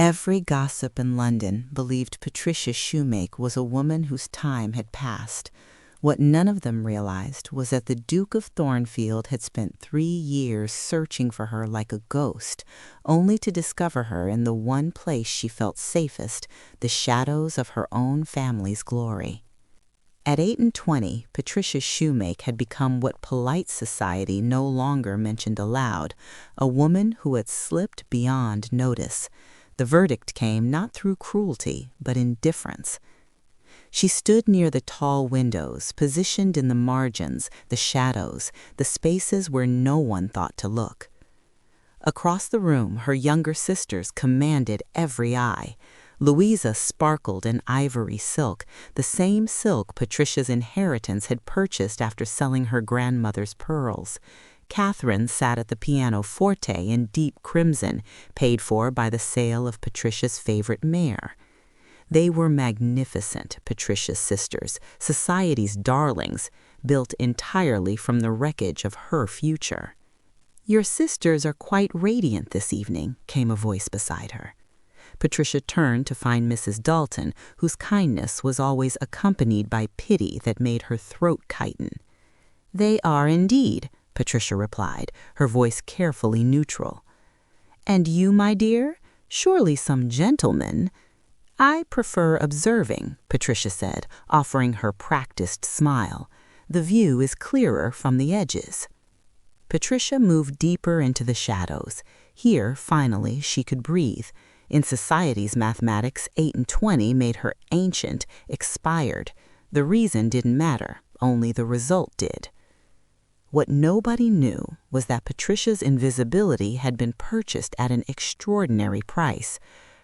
Every gossip in London believed Patricia Shoemake was a woman whose time had passed. What none of them realized was that the Duke of Thornfield had spent 3 years searching for her like a ghost, only to discover her in the one place she felt safest, the shadows of her own family's glory. At 28, Patricia Shoemake had become what polite society no longer mentioned aloud, a woman who had slipped beyond notice. The verdict came not through cruelty, but indifference. She stood near the tall windows, positioned in the margins, the shadows, the spaces where no one thought to look. Across the room, her younger sisters commanded every eye. Louisa sparkled in ivory silk, the same silk Patricia's inheritance had purchased after selling her grandmother's pearls. Catherine sat at the pianoforte in deep crimson, paid for by the sale of Patricia's favorite mare. They were magnificent, Patricia's sisters, society's darlings, built entirely from the wreckage of her future. "Your sisters are quite radiant this evening," came a voice beside her. Patricia turned to find Mrs. Dalton, whose kindness was always accompanied by pity that made her throat tighten. "They are indeed," Patricia replied, her voice carefully neutral. "And you, my dear? Surely some gentleman—" "I prefer observing," Patricia said, offering her practiced smile. "The view is clearer from the edges." Patricia moved deeper into the shadows. Here, finally, she could breathe. In society's mathematics, 8 and 20 made her ancient, expired. The reason didn't matter, only the result did. What nobody knew was that Patricia's invisibility had been purchased at an extraordinary price.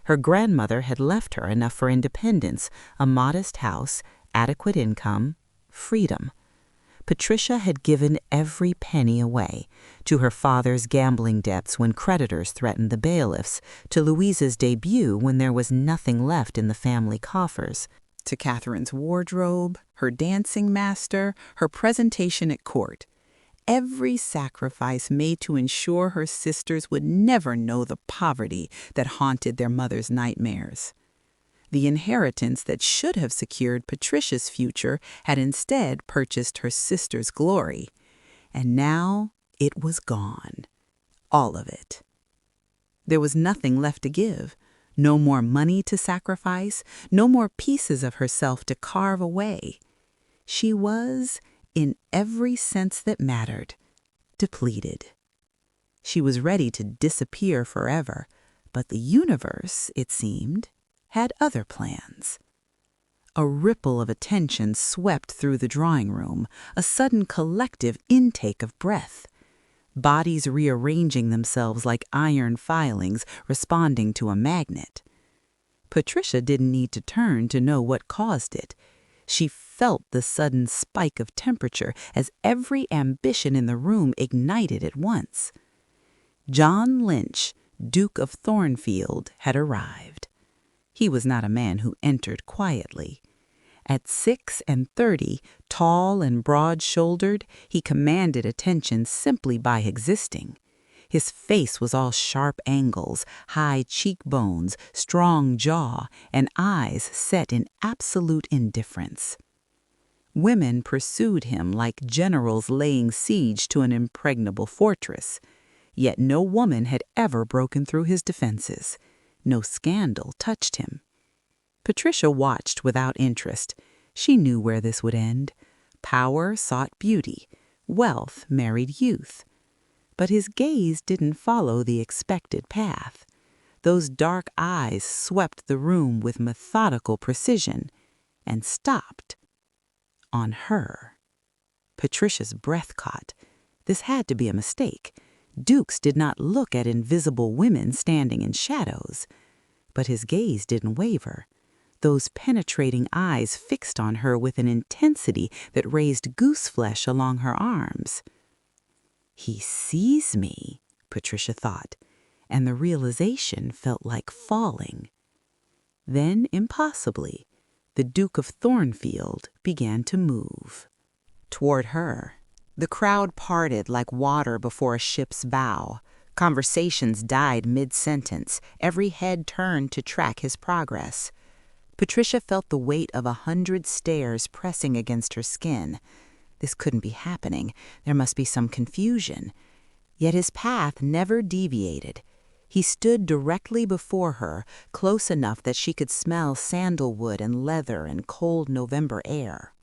Her grandmother had left her enough for independence, a modest house, adequate income, freedom. Patricia had given every penny away, to her father's gambling debts when creditors threatened the bailiffs, to Louisa's debut when there was nothing left in the family coffers, to Catherine's wardrobe, her dancing master, her presentation at court. Every sacrifice made to ensure her sisters would never know the poverty that haunted their mother's nightmares. The inheritance that should have secured Patricia's future had instead purchased her sister's glory. And now it was gone. All of it. There was nothing left to give. No more money to sacrifice. No more pieces of herself to carve away. She was, in every sense that mattered, depleted. She was ready to disappear forever, but the universe, it seemed, had other plans. A ripple of attention swept through the drawing room, a sudden collective intake of breath. Bodies rearranging themselves like iron filings responding to a magnet. Patricia didn't need to turn to know what caused it. She felt the sudden spike of temperature as every ambition in the room ignited at once. John Lynch, Duke of Thornfield, had arrived. He was not a man who entered quietly. At 36, tall and broad-shouldered, he commanded attention simply by existing. His face was all sharp angles, high cheekbones, strong jaw, and eyes set in absolute indifference. Women pursued him like generals laying siege to an impregnable fortress, yet no woman had ever broken through his defenses. No scandal touched him. Patricia watched without interest. She knew where this would end. Power sought beauty. Wealth married youth. But his gaze didn't follow the expected path. Those dark eyes swept the room with methodical precision and stopped on her. Patricia's breath caught. This had to be a mistake. Dukes did not look at invisible women standing in shadows. But his gaze didn't waver. Those penetrating eyes fixed on her with an intensity that raised gooseflesh along her arms. "He sees me," Patricia thought, and the realization felt like falling. Then, impossibly, the Duke of Thornfield began to move. Toward her, the crowd parted like water before a ship's bow. Conversations died mid-sentence, every head turned to track his progress. Patricia felt the weight of 100 stares pressing against her skin. This couldn't be happening. There must be some confusion. Yet his path never deviated. He stood directly before her, close enough that she could smell sandalwood and leather and cold November air.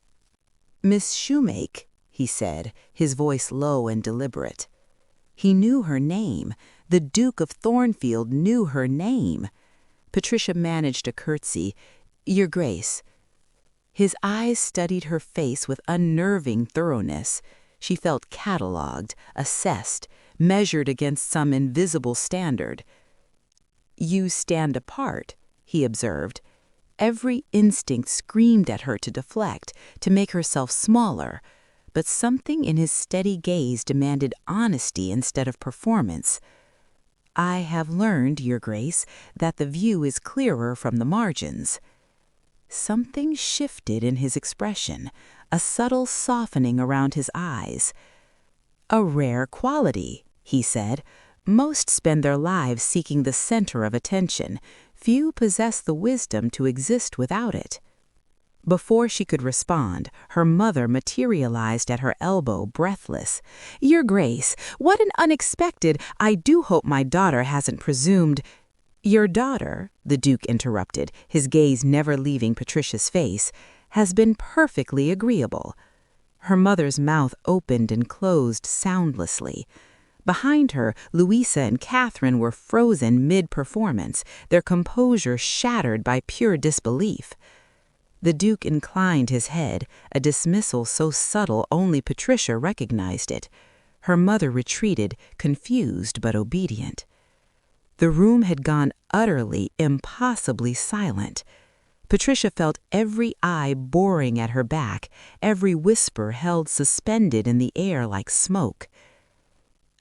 "Miss Shoemake," he said, his voice low and deliberate. He knew her name. The Duke of Thornfield knew her name. Patricia managed a curtsy. "Your Grace." His eyes studied her face with unnerving thoroughness. She felt catalogued, assessed, measured against some invisible standard. "You stand apart," he observed. Every instinct screamed at her to deflect, to make herself smaller, but something in his steady gaze demanded honesty instead of performance. "I have learned, Your Grace, that the view is clearer from the margins." Something shifted in his expression, a subtle softening around his eyes. "A rare quality," he said. "Most spend their lives seeking the center of attention. Few possess the wisdom to exist without it." Before she could respond, her mother materialized at her elbow, breathless. "Your Grace, what an unexpected— I do hope my daughter hasn't presumed—" "Your daughter," the Duke interrupted, his gaze never leaving Patricia's face, "has been perfectly agreeable." Her mother's mouth opened and closed soundlessly. Behind her, Louisa and Catherine were frozen mid-performance, their composure shattered by pure disbelief. The Duke inclined his head, a dismissal so subtle only Patricia recognized it. Her mother retreated, confused but obedient. The room had gone utterly, impossibly silent. Patricia felt every eye boring at her back, every whisper held suspended in the air like smoke.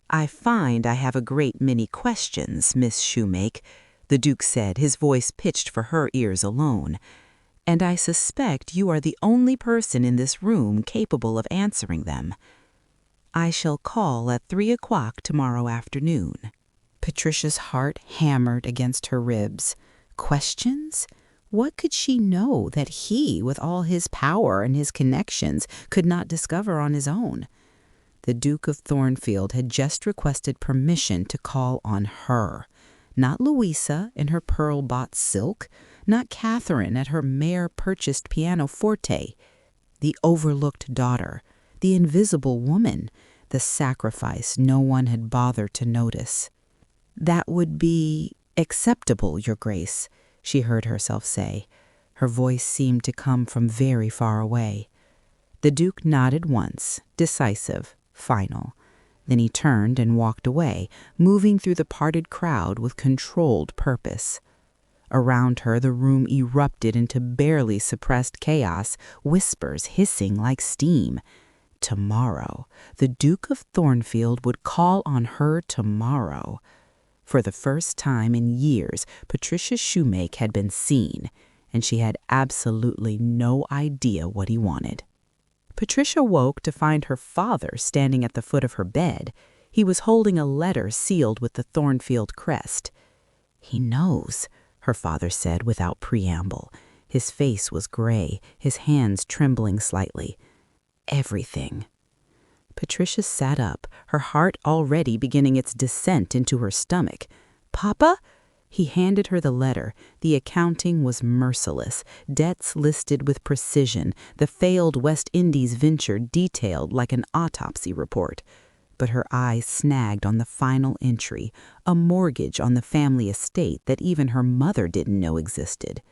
"I find I have a great many questions, Miss Shoemake," the Duke said, his voice pitched for her ears alone. "And I suspect you are the only person in this room capable of answering them. I shall call at 3 o'clock tomorrow afternoon." Patricia's heart hammered against her ribs. Questions? What could she know that he, with all his power and his connections, could not discover on his own? The Duke of Thornfield had just requested permission to call on her. Not Louisa in her pearl-bought silk, not Catherine at her mare-purchased pianoforte. The overlooked daughter, the invisible woman, the sacrifice no one had bothered to notice. "That would be acceptable, Your Grace," she heard herself say. Her voice seemed to come from very far away. The Duke nodded once, decisive, final. Then he turned and walked away, moving through the parted crowd with controlled purpose. Around her, the room erupted into barely suppressed chaos, whispers hissing like steam. Tomorrow. The Duke of Thornfield would call on her tomorrow. For the first time in years, Patricia Shoemake had been seen, and she had absolutely no idea what he wanted. Patricia woke to find her father standing at the foot of her bed. He was holding a letter sealed with the Thornfield crest. "He knows," her father said without preamble. His face was gray, his hands trembling slightly. "Everything." Patricia sat up, her heart already beginning its descent into her stomach. "Papa?" He handed her the letter. The accounting was merciless, debts listed with precision, the failed West Indies venture detailed like an autopsy report. But her eyes snagged on the final entry, a mortgage on the family estate that even her mother didn't know existed.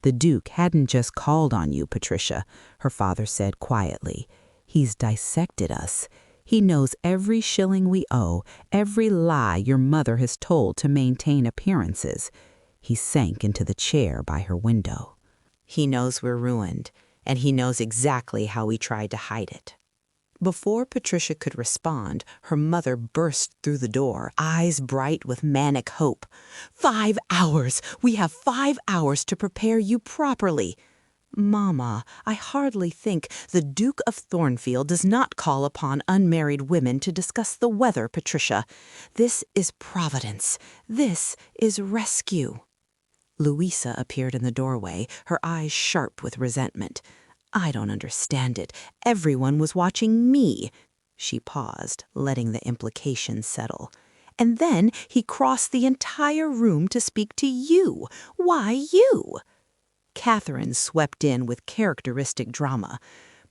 "The Duke hadn't just called on you, Patricia," her father said quietly. "He's dissected us. He knows every shilling we owe, every lie your mother has told to maintain appearances." He sank into the chair by her window. "He knows we're ruined, and he knows exactly how we tried to hide it." Before Patricia could respond, her mother burst through the door, eyes bright with manic hope. 5 hours! We have 5 hours to prepare you properly." Mamma, I hardly think the Duke of Thornfield does not call upon unmarried women to discuss the weather, Patricia. This is Providence. This is rescue. Louisa appeared in the doorway, her eyes sharp with resentment. I don't understand it. Everyone was watching me. She paused, letting the implication settle. And then he crossed the entire room to speak to you. Why you? Catherine swept in with characteristic drama.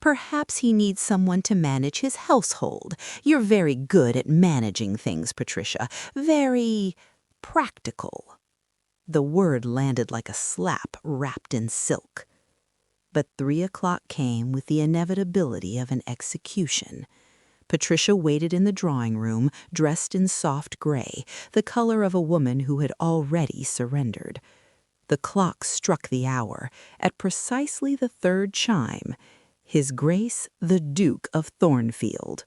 Perhaps he needs someone to manage his household. You're very good at managing things, Patricia. Very practical. The word landed like a slap wrapped in silk. But 3 o'clock came with the inevitability of an execution. Patricia waited in the drawing room, dressed in soft gray, the color of a woman who had already surrendered. The clock struck the hour. At precisely the 3rd chime, His Grace the Duke of Thornfield.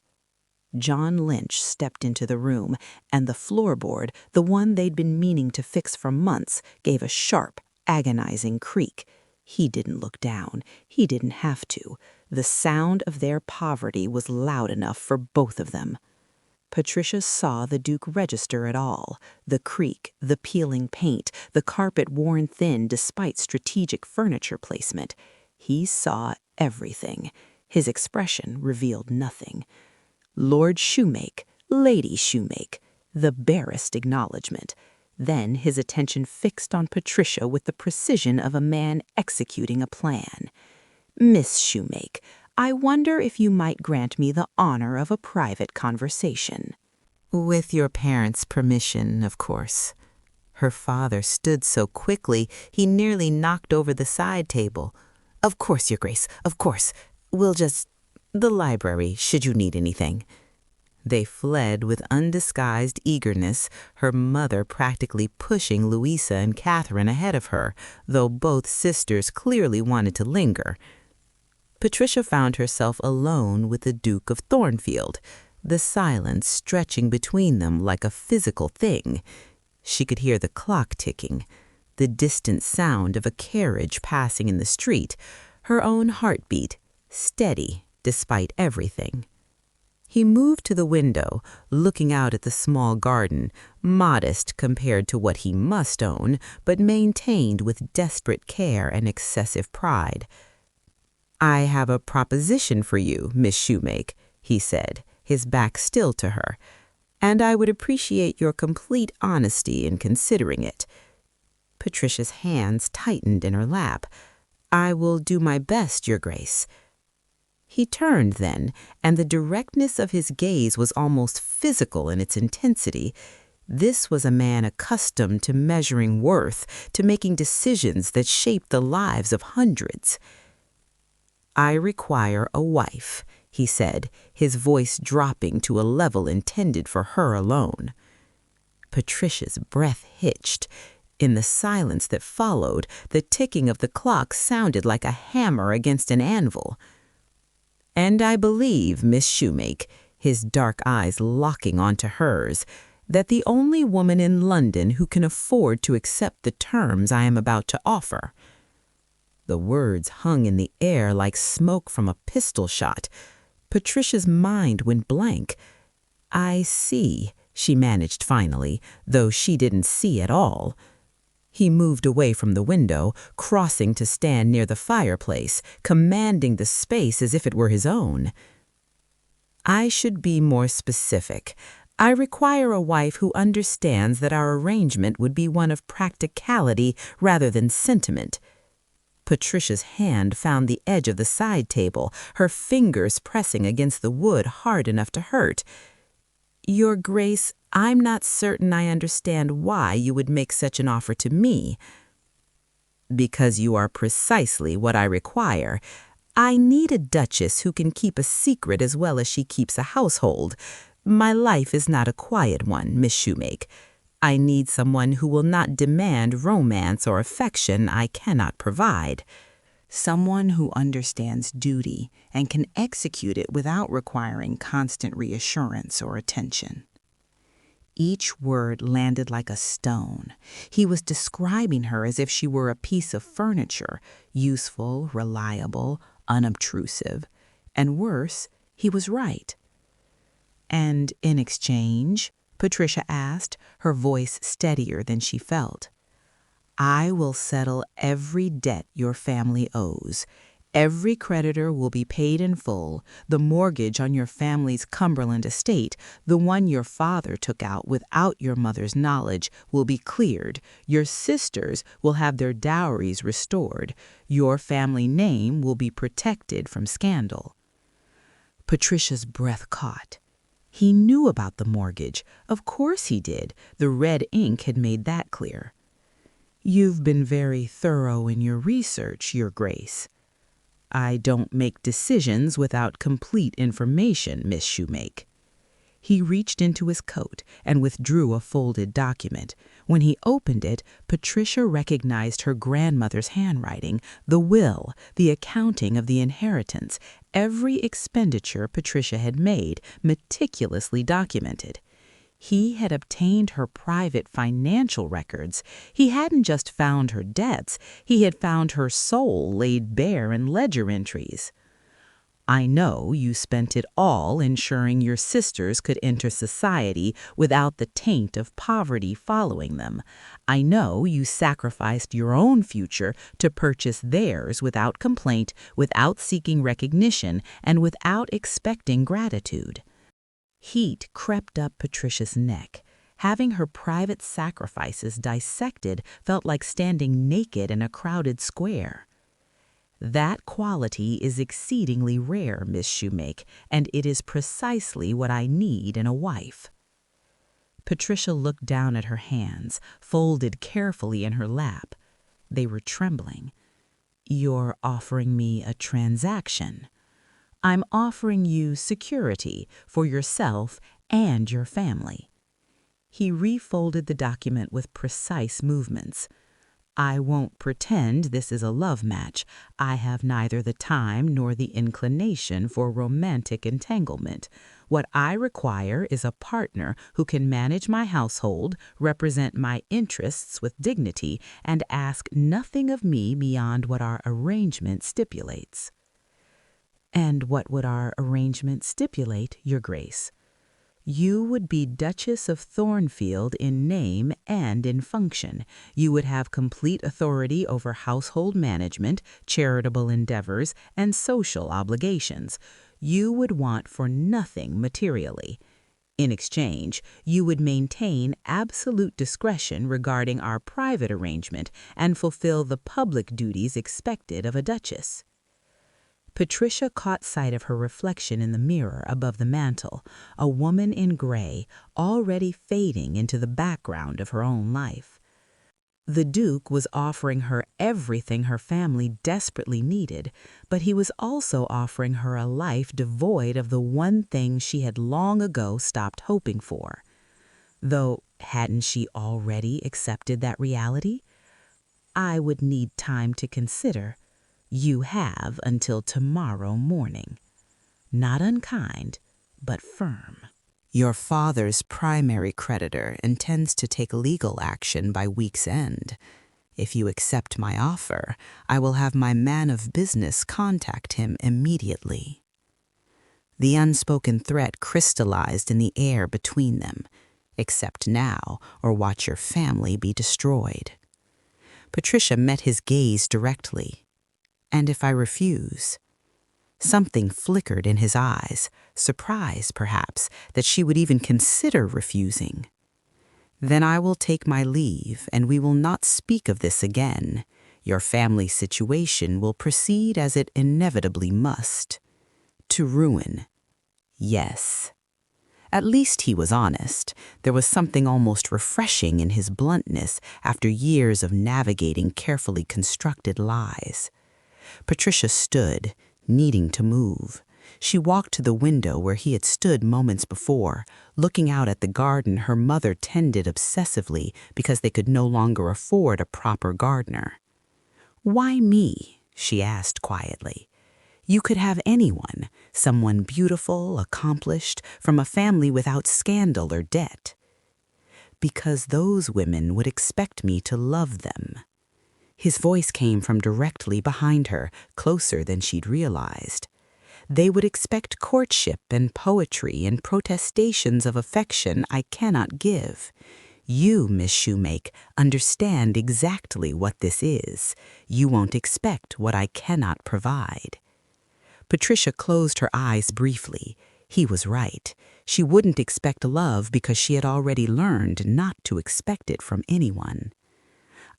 John Lynch stepped into the room, and the floorboard, the one they'd been meaning to fix for months, gave a sharp, agonizing creak. He didn't look down. He didn't have to. The sound of their poverty was loud enough for both of them. Patricia saw the Duke register it all. The creak, the peeling paint, the carpet worn thin despite strategic furniture placement. He saw everything. His expression revealed nothing. Lord Shoemake, Lady Shoemake, the barest acknowledgement. Then his attention fixed on Patricia with the precision of a man executing a plan. Miss Shoemake, I wonder if you might grant me the honor of a private conversation. With your parents' permission, of course. Her father stood so quickly he nearly knocked over the side table. Of course, Your Grace, of course. We'll just... the library, should you need anything. They fled with undisguised eagerness, her mother practically pushing Louisa and Catherine ahead of her, though both sisters clearly wanted to linger. Patricia found herself alone with the Duke of Thornfield, the silence stretching between them like a physical thing. She could hear the clock ticking, the distant sound of a carriage passing in the street, her own heartbeat, steady despite everything. He moved to the window, looking out at the small garden, modest compared to what he must own, but maintained with desperate care and excessive pride. I have a proposition for you, Miss Shoemake, he said, his back still to her, and I would appreciate your complete honesty in considering it. Patricia's hands tightened in her lap. I will do my best, Your Grace. He turned then, and the directness of his gaze was almost physical in its intensity. This was a man accustomed to measuring worth, to making decisions that shaped the lives of hundreds. I require a wife, he said, his voice dropping to a level intended for her alone. Patricia's breath hitched. In the silence that followed, the ticking of the clock sounded like a hammer against an anvil. And I believe, Miss Shoemake, his dark eyes locking onto hers, that the only woman in London who can afford to accept the terms I am about to offer. The words hung in the air like smoke from a pistol shot. Patricia's mind went blank. I see, she managed finally, though she didn't see at all. He moved away from the window, crossing to stand near the fireplace, commanding the space as if it were his own. I should be more specific. I require a wife who understands that our arrangement would be one of practicality rather than sentiment. Patricia's hand found the edge of the side table, her fingers pressing against the wood hard enough to hurt. Your Grace, I'm not certain I understand why you would make such an offer to me. Because you are precisely what I require. I need a duchess who can keep a secret as well as she keeps a household. My life is not a quiet one, Miss Shoemake. I need someone who will not demand romance or affection I cannot provide. Someone who understands duty and can execute it without requiring constant reassurance or attention. Each word landed like a stone. He was describing her as if she were a piece of furniture, useful, reliable, unobtrusive. And worse, he was right. "And in exchange?" Patricia asked, her voice steadier than she felt. "I will settle every debt your family owes. Every creditor will be paid in full. The mortgage on your family's Cumberland estate, the one your father took out without your mother's knowledge, will be cleared. Your sisters will have their dowries restored. Your family name will be protected from scandal." Patricia's breath caught. He knew about the mortgage. Of course he did. The red ink had made that clear. "You've been very thorough in your research, Your Grace." "I don't make decisions without complete information, Miss Shoemake." He reached into his coat and withdrew a folded document. When he opened it, Patricia recognized her grandmother's handwriting, the will, the accounting of the inheritance, every expenditure Patricia had made, meticulously documented. He had obtained her private financial records. He hadn't just found her debts, he had found her soul laid bare in ledger entries. "I know you spent it all ensuring your sisters could enter society without the taint of poverty following them. I know you sacrificed your own future to purchase theirs without complaint, without seeking recognition, and without expecting gratitude." Heat crept up Patricia's neck. Having her private sacrifices dissected felt like standing naked in a crowded square. "That quality is exceedingly rare, Miss Shoemake, and it is precisely what I need in a wife." Patricia looked down at her hands, folded carefully in her lap. They were trembling. "You're offering me a transaction." "I'm offering you security for yourself and your family." He refolded the document with precise movements. "I won't pretend this is a love match. I have neither the time nor the inclination for romantic entanglement. What I require is a partner who can manage my household, represent my interests with dignity, and ask nothing of me beyond what our arrangement stipulates." "And what would our arrangement stipulate, Your Grace?" "You would be Duchess of Thornfield in name and in function. You would have complete authority over household management, charitable endeavors, and social obligations. You would want for nothing materially. In exchange, you would maintain absolute discretion regarding our private arrangement and fulfill the public duties expected of a duchess." Patricia caught sight of her reflection in the mirror above the mantel, a woman in gray, already fading into the background of her own life. The Duke was offering her everything her family desperately needed, but he was also offering her a life devoid of the one thing she had long ago stopped hoping for. Though, hadn't she already accepted that reality? "I would need time to consider." "You have until tomorrow morning." Not unkind, but firm. "Your father's primary creditor intends to take legal action by week's end. If you accept my offer, I will have my man of business contact him immediately." The unspoken threat crystallized in the air between them. "Accept now, or watch your family be destroyed." Patricia met his gaze directly. "And if I refuse?" Something flickered in his eyes, surprise, perhaps, that she would even consider refusing. "Then I will take my leave, and we will not speak of this again. Your family situation will proceed as it inevitably must. To ruin. Yes." At least he was honest. There was something almost refreshing in his bluntness after years of navigating carefully constructed lies. Patricia stood, needing to move. She walked to the window where he had stood moments before, looking out at the garden her mother tended obsessively because they could no longer afford a proper gardener. "Why me?" she asked quietly. "You could have anyone, someone beautiful, accomplished, from a family without scandal or debt." because those women would expect me to love them. His voice came from directly behind her, closer than she'd realized. They would expect courtship and poetry and protestations of affection I cannot give. You, Miss Shoemake, understand exactly what this is. You won't expect what I cannot provide. Patricia closed her eyes briefly. He was right. She wouldn't expect love because she had already learned not to expect it from anyone.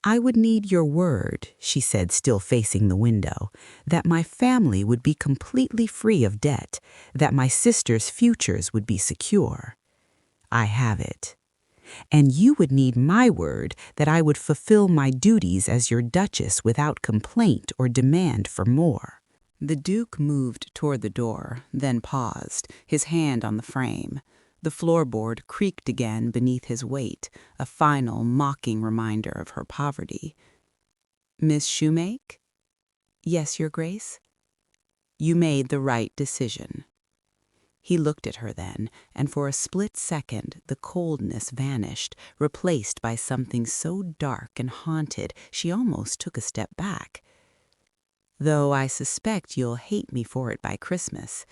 I would need your word, she said, still facing the window, that my family would be completely free of debt, that my sisters' futures would be secure. I have it. And you would need my word that I would fulfill my duties as your Duchess without complaint or demand for more. The Duke moved toward the door, then paused, his hand on the frame. The floorboard creaked again beneath his weight, a final, mocking reminder of her poverty. Miss Shoemake? Yes, Your Grace? You made the right decision. He looked at her then, and for a split second the coldness vanished, replaced by something so dark and haunted she almost took a step back. Though I suspect you'll hate me for it by Christmas.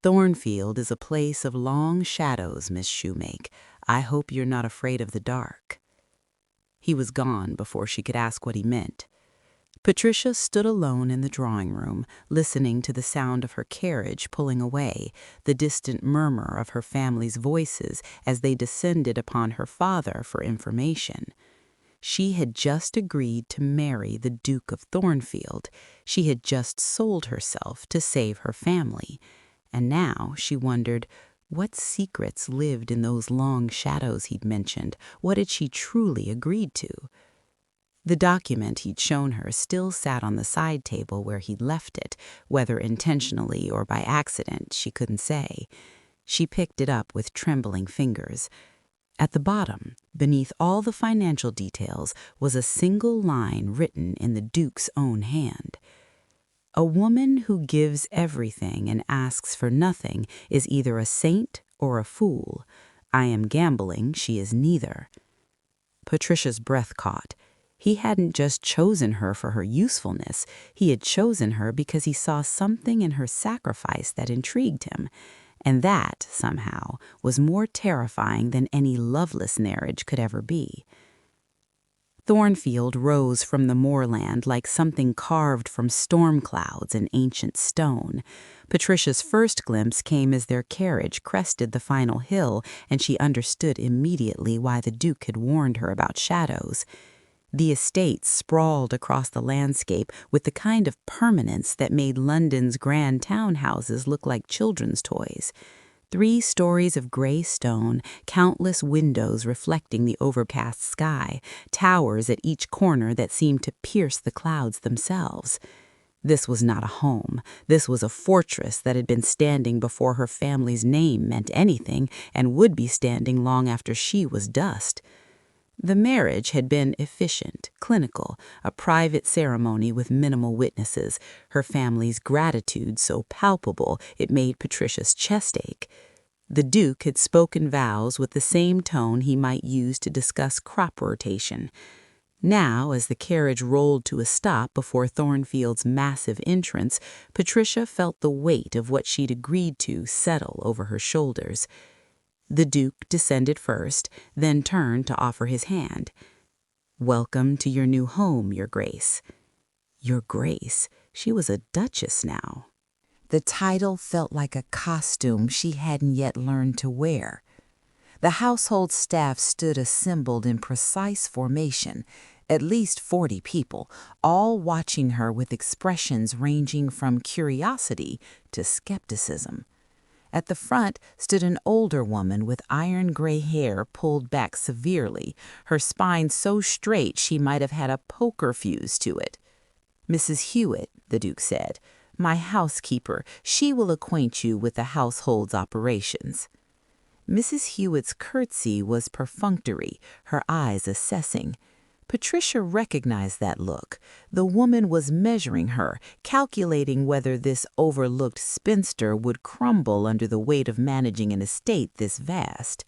Thornfield is a place of long shadows, Miss Shoemake. I hope you're not afraid of the dark. He was gone before she could ask what he meant. Patricia stood alone in the drawing room, listening to the sound of her carriage pulling away, the distant murmur of her family's voices as they descended upon her father for information. She had just agreed to marry the Duke of Thornfield. She had just sold herself to save her family. And now she wondered what secrets lived in those long shadows he'd mentioned. What had she truly agreed to? The document he'd shown her still sat on the side table where he'd left it, whether intentionally or by accident, she couldn't say. She picked it up with trembling fingers. At the bottom, beneath all the financial details, was a single line written in the Duke's own hand. A woman who gives everything and asks for nothing is either a saint or a fool. I am gambling she is neither. Patricia's breath caught. He hadn't just chosen her for her usefulness. He had chosen her because he saw something in her sacrifice that intrigued him. And that, somehow, was more terrifying than any loveless marriage could ever be. Thornfield rose from the moorland like something carved from storm clouds in ancient stone. Patricia's first glimpse came as their carriage crested the final hill, and she understood immediately why the Duke had warned her about shadows. The estate sprawled across the landscape with the kind of permanence that made London's grand townhouses look like children's toys. 3 stories of gray stone, countless windows reflecting the overcast sky, towers at each corner that seemed to pierce the clouds themselves. This was not a home. This was a fortress that had been standing before her family's name meant anything and would be standing long after she was dust. The marriage had been efficient, clinical, a private ceremony with minimal witnesses, her family's gratitude so palpable it made Patricia's chest ache. The Duke had spoken vows with the same tone he might use to discuss crop rotation. Now, as the carriage rolled to a stop before Thornfield's massive entrance, Patricia felt the weight of what she'd agreed to settle over her shoulders. The Duke descended first, then turned to offer his hand. "Welcome to your new home, Your Grace." Your Grace. She was a duchess now. The title felt like a costume she hadn't yet learned to wear. The household staff stood assembled in precise formation, at least 40 people, all watching her with expressions ranging from curiosity to skepticism. At the front stood an older woman with iron gray hair pulled back severely, her spine so straight she might have had a poker fuse to it. "Mrs. Hewitt," the Duke said, "my housekeeper. She will acquaint you with the household's operations." Mrs. Hewitt's curtsy was perfunctory, her eyes assessing. Patricia recognized that look. The woman was measuring her, calculating whether this overlooked spinster would crumble under the weight of managing an estate this vast.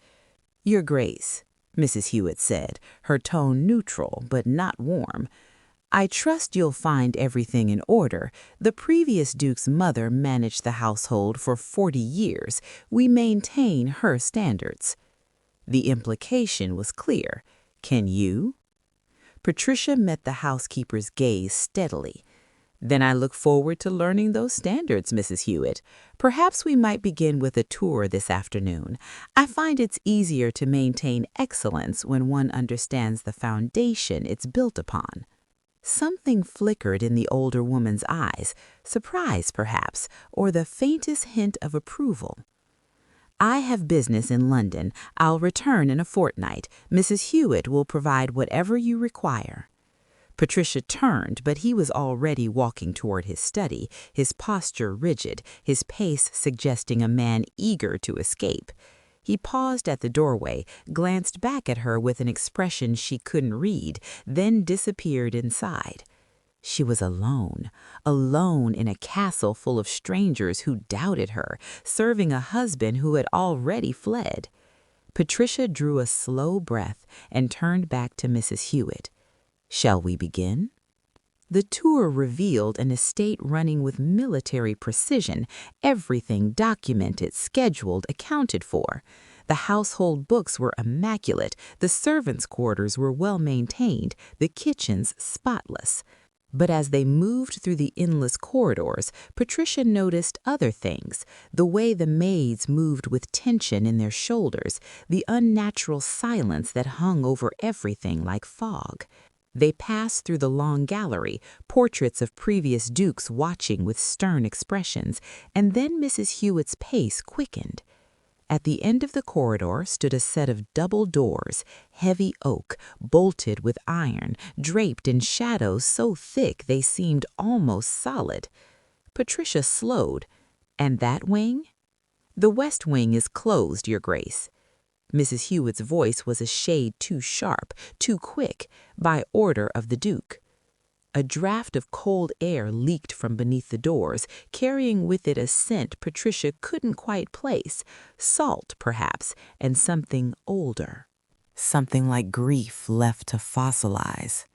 "Your Grace," Mrs. Hewitt said, her tone neutral but not warm. "I trust you'll find everything in order. The previous Duke's mother managed the household for 40 years. We maintain her standards." The implication was clear. Can you? Patricia met the housekeeper's gaze steadily. "Then I look forward to learning those standards, Mrs. Hewitt. Perhaps we might begin with a tour this afternoon. I find it's easier to maintain excellence when one understands the foundation it's built upon." Something flickered in the older woman's eyes, surprise perhaps, or the faintest hint of approval. "I have business in London. I'll return in a fortnight. Mrs. Hewitt will provide whatever you require." Patricia turned, but he was already walking toward his study, his posture rigid, his pace suggesting a man eager to escape. He paused at the doorway, glanced back at her with an expression she couldn't read, then disappeared inside. She was alone, alone in a castle full of strangers who doubted her, serving a husband who had already fled. Patricia drew a slow breath and turned back to Mrs. Hewitt. "Shall we begin?" The tour revealed an estate running with military precision, everything documented, scheduled, accounted for. The household books were immaculate, the servants' quarters were well maintained, the kitchens spotless. But as they moved through the endless corridors, Patricia noticed other things: the way the maids moved with tension in their shoulders, the unnatural silence that hung over everything like fog. They passed through the long gallery, portraits of previous dukes watching with stern expressions, and then Mrs. Hewitt's pace quickened. At the end of the corridor stood a set of double doors, heavy oak, bolted with iron, draped in shadows so thick they seemed almost solid. Patricia slowed. "And that wing?" "The west wing is closed, Your Grace." Mrs. Hewitt's voice was a shade too sharp, too quick, by order of the Duke. A draught of cold air leaked from beneath the doors, carrying with it a scent Patricia couldn't quite place, salt, perhaps, and something older. Something like grief left to fossilize.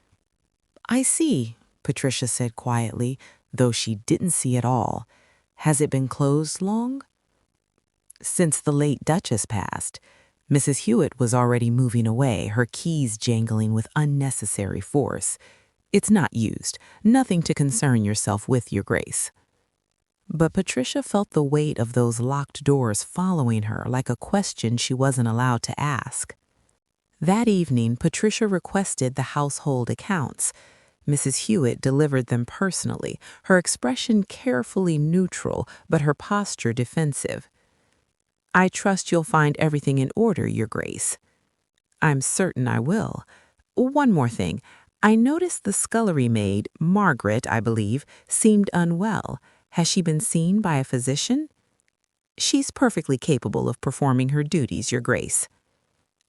"I see," Patricia said quietly, though she didn't see at all. "Has it been closed long?" "Since the late Duchess passed." Mrs. Hewitt was already moving away, her keys jangling with unnecessary force. "It's not used. Nothing to concern yourself with, Your Grace." But Patricia felt the weight of those locked doors following her like a question she wasn't allowed to ask. That evening, Patricia requested the household accounts. Mrs. Hewitt delivered them personally, her expression carefully neutral, but her posture defensive. "I trust you'll find everything in order, Your Grace." "I'm certain I will. One more thing. I noticed the scullery maid, Margaret, I believe, seemed unwell. Has she been seen by a physician?" "She's perfectly capable of performing her duties, Your Grace."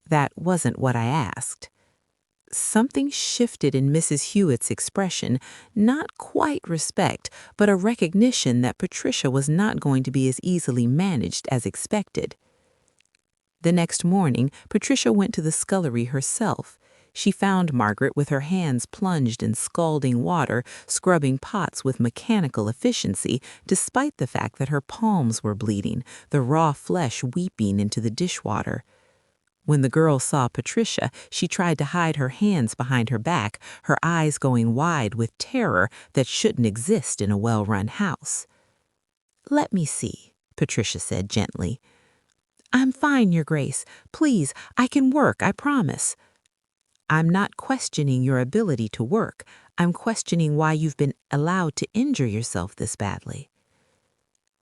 "That wasn't what I asked." Something shifted in Mrs. Hewitt's expression, not quite respect, but a recognition that Patricia was not going to be as easily managed as expected. The next morning, Patricia went to the scullery herself. She found Margaret with her hands plunged in scalding water, scrubbing pots with mechanical efficiency, despite the fact that her palms were bleeding, the raw flesh weeping into the dishwater. When the girl saw Patricia, she tried to hide her hands behind her back, her eyes going wide with terror that shouldn't exist in a well-run house. "Let me see," Patricia said gently. "I'm fine, Your Grace. Please, I can work, I promise." "I'm not questioning your ability to work. I'm questioning why you've been allowed to injure yourself this badly."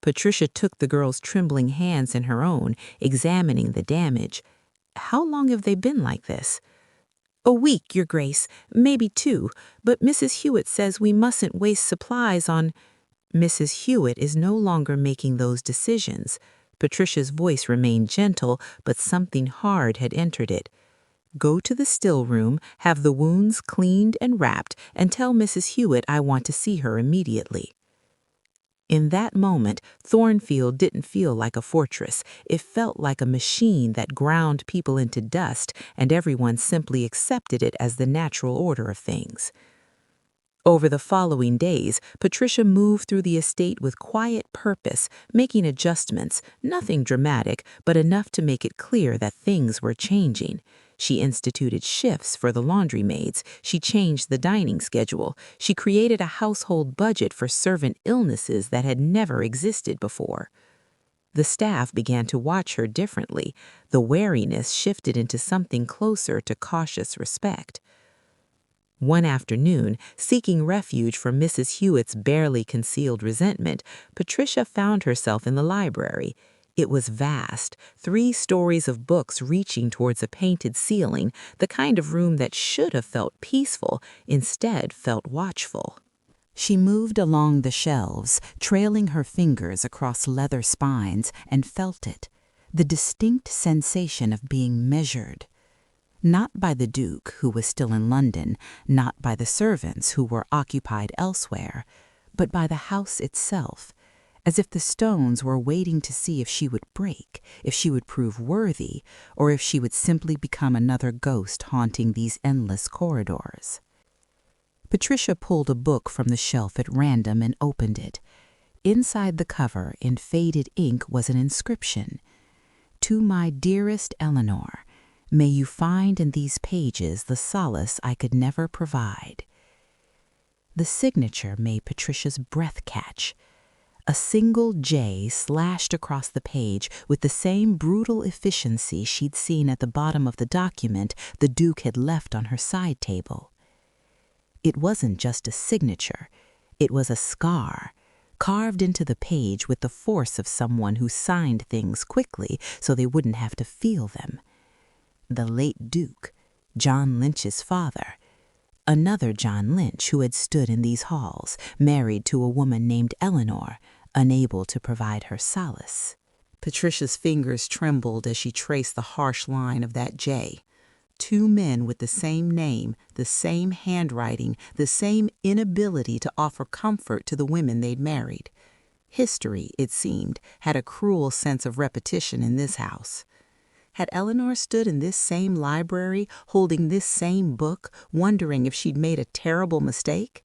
Patricia took the girl's trembling hands in her own, examining the damage. "How long have they been like this?" "A week, Your Grace, maybe 2, but Mrs. Hewitt says we mustn't waste supplies on—" "Mrs. Hewitt is no longer making those decisions." Patricia's voice remained gentle, but something hard had entered it. "Go to the still room, have the wounds cleaned and wrapped, and tell Mrs. Hewitt I want to see her immediately." In that moment, Thornfield didn't feel like a fortress. It felt like a machine that ground people into dust, and everyone simply accepted it as the natural order of things. Over the following days, Patricia moved through the estate with quiet purpose, making adjustments, nothing dramatic, but enough to make it clear that things were changing. She instituted shifts for the laundry maids. She changed the dining schedule. She created a household budget for servant illnesses that had never existed before. The staff began to watch her differently. The wariness shifted into something closer to cautious respect. One afternoon, seeking refuge from Mrs. Hewitt's barely concealed resentment, Patricia found herself in the library. It was vast, 3 stories of books reaching towards a painted ceiling, the kind of room that should have felt peaceful, instead felt watchful. She moved along the shelves, trailing her fingers across leather spines, and felt it, the distinct sensation of being measured. Not by the Duke, who was still in London, not by the servants who were occupied elsewhere, but by the house itself, as if the stones were waiting to see if she would break, if she would prove worthy, or if she would simply become another ghost haunting these endless corridors. Patricia pulled a book from the shelf at random and opened it. Inside the cover, in faded ink, was an inscription. "To my dearest Eleanor, may you find in these pages the solace I could never provide." The signature made Patricia's breath catch. A single J slashed across the page with the same brutal efficiency she'd seen at the bottom of the document the Duke had left on her side table. It wasn't just a signature, it was a scar, carved into the page with the force of someone who signed things quickly so they wouldn't have to feel them. The late Duke, John Lynch's father. Another John Lynch who had stood in these halls, married to a woman named Eleanor, unable to provide her solace. Patricia's fingers trembled as she traced the harsh line of that J. 2 men with the same name, the same handwriting, the same inability to offer comfort to the women they'd married. History, it seemed, had a cruel sense of repetition in this house. Had Eleanor stood in this same library, holding this same book, wondering if she'd made a terrible mistake?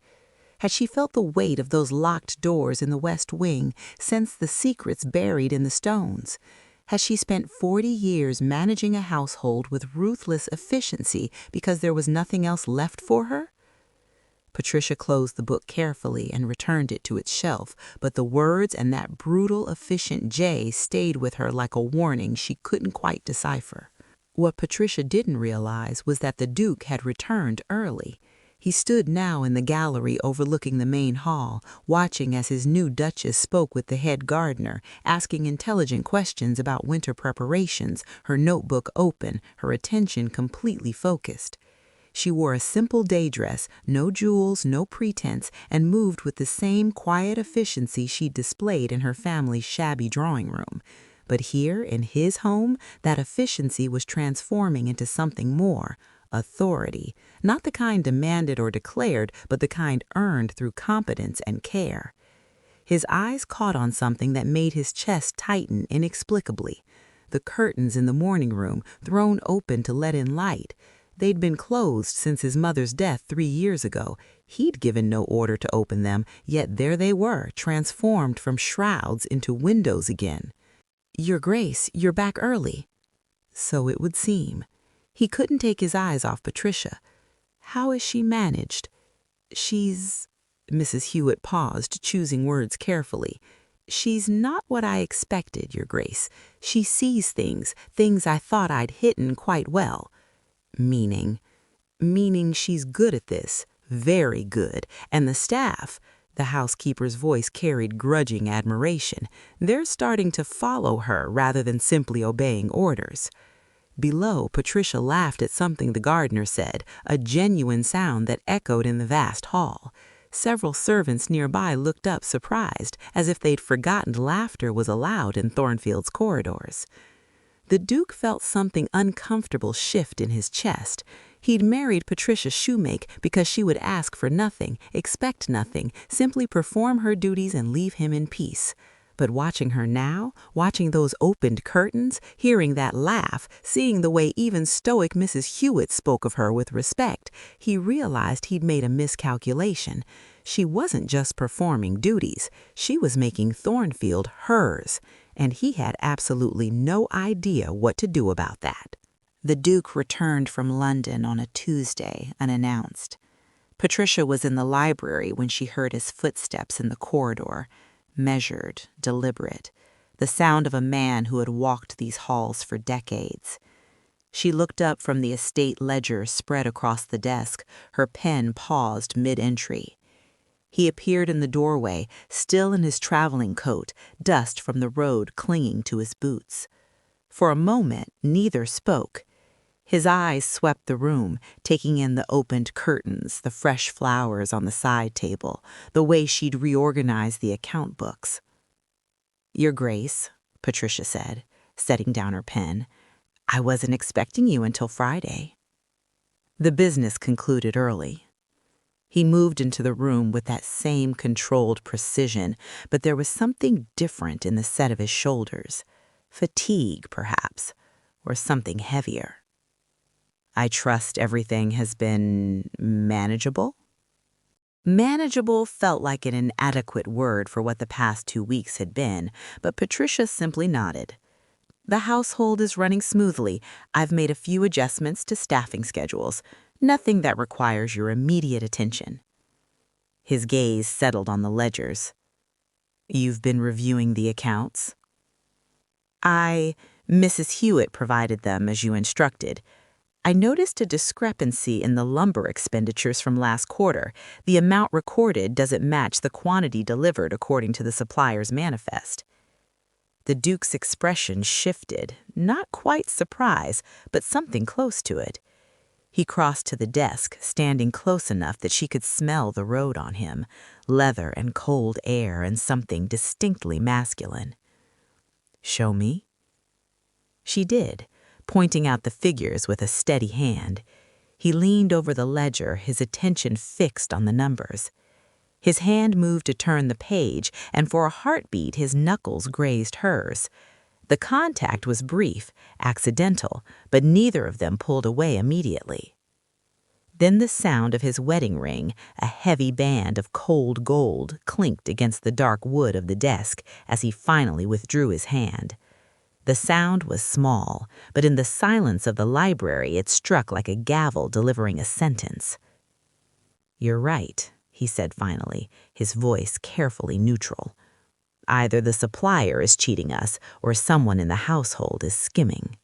Had she felt the weight of those locked doors in the West Wing, sensed the secrets buried in the stones? Had she spent 40 years managing a household with ruthless efficiency because there was nothing else left for her? Patricia closed the book carefully and returned it to its shelf, but the words and that brutal, efficient J stayed with her like a warning she couldn't quite decipher. What Patricia didn't realize was that the Duke had returned early. He stood now in the gallery overlooking the main hall, watching as his new Duchess spoke with the head gardener, asking intelligent questions about winter preparations, her notebook open, her attention completely focused. She wore a simple day dress, no jewels, no pretense, and moved with the same quiet efficiency she displayed in her family's shabby drawing room. But here, in his home, that efficiency was transforming into something more, authority, not the kind demanded or declared, but the kind earned through competence and care. His eyes caught on something that made his chest tighten inexplicably. The curtains in the morning room, thrown open to let in light. They'd been closed since his mother's death 3 years ago. He'd given no order to open them, yet there they were, transformed from shrouds into windows again. "Your Grace, you're back early." So it would seem. He couldn't take his eyes off Patricia. How is she managed? She's... Mrs. Hewitt paused, choosing words carefully. "She's not what I expected, Your Grace. She sees things I thought I'd hidden quite well." Meaning she's good at this, very good, and the staff, the housekeeper's voice carried grudging admiration, they're starting to follow her rather than simply obeying orders. Below, Patricia laughed at something the gardener said, a genuine sound that echoed in the vast hall. Several servants nearby looked up surprised, as if they'd forgotten laughter was allowed in Thornfield's corridors. The Duke felt something uncomfortable shift in his chest. He'd married Patricia Shoemake because she would ask for nothing, expect nothing, simply perform her duties and leave him in peace. But watching her now, watching those opened curtains, hearing that laugh, seeing the way even stoic Mrs. Hewitt spoke of her with respect, he realized he'd made a miscalculation. She wasn't just performing duties, she was making Thornfield hers, and he had absolutely no idea what to do about that. The Duke returned from London on a Tuesday, unannounced. Patricia was in the library when she heard his footsteps in the corridor, measured, deliberate, the sound of a man who had walked these halls for decades. She looked up from the estate ledger spread across the desk, her pen paused mid-entry. He appeared in the doorway, still in his traveling coat, dust from the road clinging to his boots. For a moment, neither spoke. His eyes swept the room, taking in the opened curtains, the fresh flowers on the side table, the way she'd reorganized the account books. "Your Grace," Patricia said, setting down her pen, "I wasn't expecting you until Friday." The business concluded early. He moved into the room with that same controlled precision, but there was something different in the set of his shoulders. Fatigue, perhaps, or something heavier. "I trust everything has been manageable?" Manageable felt like an inadequate word for what the past 2 weeks had been, but Patricia simply nodded. "The household is running smoothly. I've made a few adjustments to staffing schedules. Nothing that requires your immediate attention." His gaze settled on the ledgers. "You've been reviewing the accounts?" Mrs. Hewitt provided them as you instructed. I noticed a discrepancy in the lumber expenditures from last quarter. The amount recorded doesn't match the quantity delivered according to the supplier's manifest." The Duke's expression shifted, not quite surprise, but something close to it. He crossed to the desk, standing close enough that she could smell the road on him, leather and cold air and something distinctly masculine. "Show me?" She did, pointing out the figures with a steady hand. He leaned over the ledger, his attention fixed on the numbers. His hand moved to turn the page, and for a heartbeat his knuckles grazed hers. The contact was brief, accidental, but neither of them pulled away immediately. Then the sound of his wedding ring, a heavy band of cold gold, clinked against the dark wood of the desk as he finally withdrew his hand. The sound was small, but in the silence of the library it struck like a gavel delivering a sentence. "You're right," he said finally, his voice carefully neutral. "Either the supplier is cheating us or someone in the household is skimming."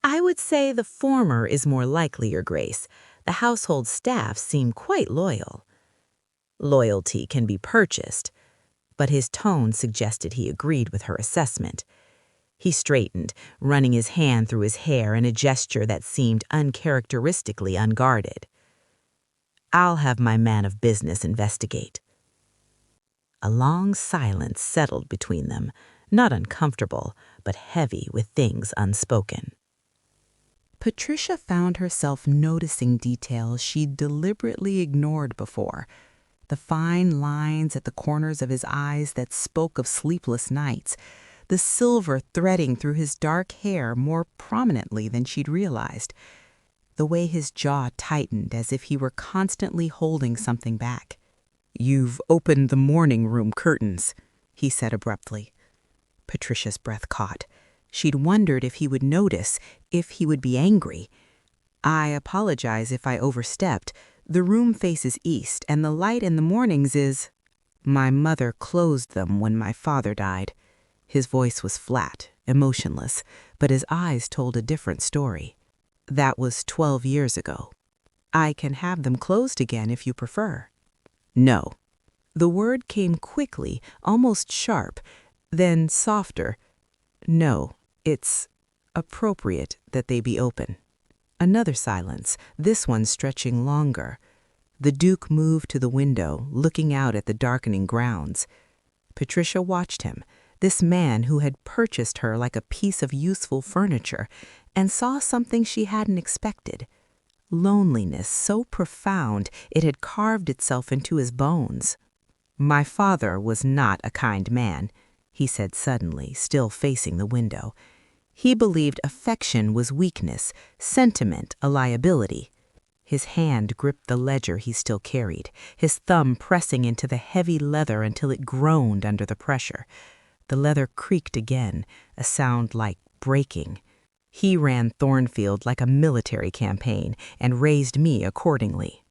"I would say the former is more likely, Your Grace. The household staff seem quite loyal." "Loyalty can be purchased," but his tone suggested he agreed with her assessment. He straightened, running his hand through his hair in a gesture that seemed uncharacteristically unguarded. "I'll have my man of business investigate." A long silence settled between them, not uncomfortable, but heavy with things unspoken. Patricia found herself noticing details she'd deliberately ignored before. The fine lines at the corners of his eyes that spoke of sleepless nights, the silver threading through his dark hair more prominently than she'd realized, the way his jaw tightened as if he were constantly holding something back. "You've opened the morning room curtains," he said abruptly. Patricia's breath caught. She'd wondered if he would notice, if he would be angry. "I apologize if I overstepped. The room faces east, and the light in the mornings is—" "My mother closed them when my father died." His voice was flat, emotionless, but his eyes told a different story. "That was 12 years ago. I can have them closed again if you prefer." "No." The word came quickly, almost sharp, then softer. "No, it's appropriate that they be open." Another silence, this one stretching longer. The Duke moved to the window, looking out at the darkening grounds. Patricia watched him, this man who had purchased her like a piece of useful furniture, and saw something she hadn't expected, loneliness so profound it had carved itself into his bones. "My father was not a kind man," he said suddenly, still facing the window. "He believed affection was weakness, sentiment a liability." His hand gripped the ledger he still carried, his thumb pressing into the heavy leather until it groaned under the pressure. The leather creaked again, a sound like breaking. He ran Thornfield like a military campaign and raised me accordingly.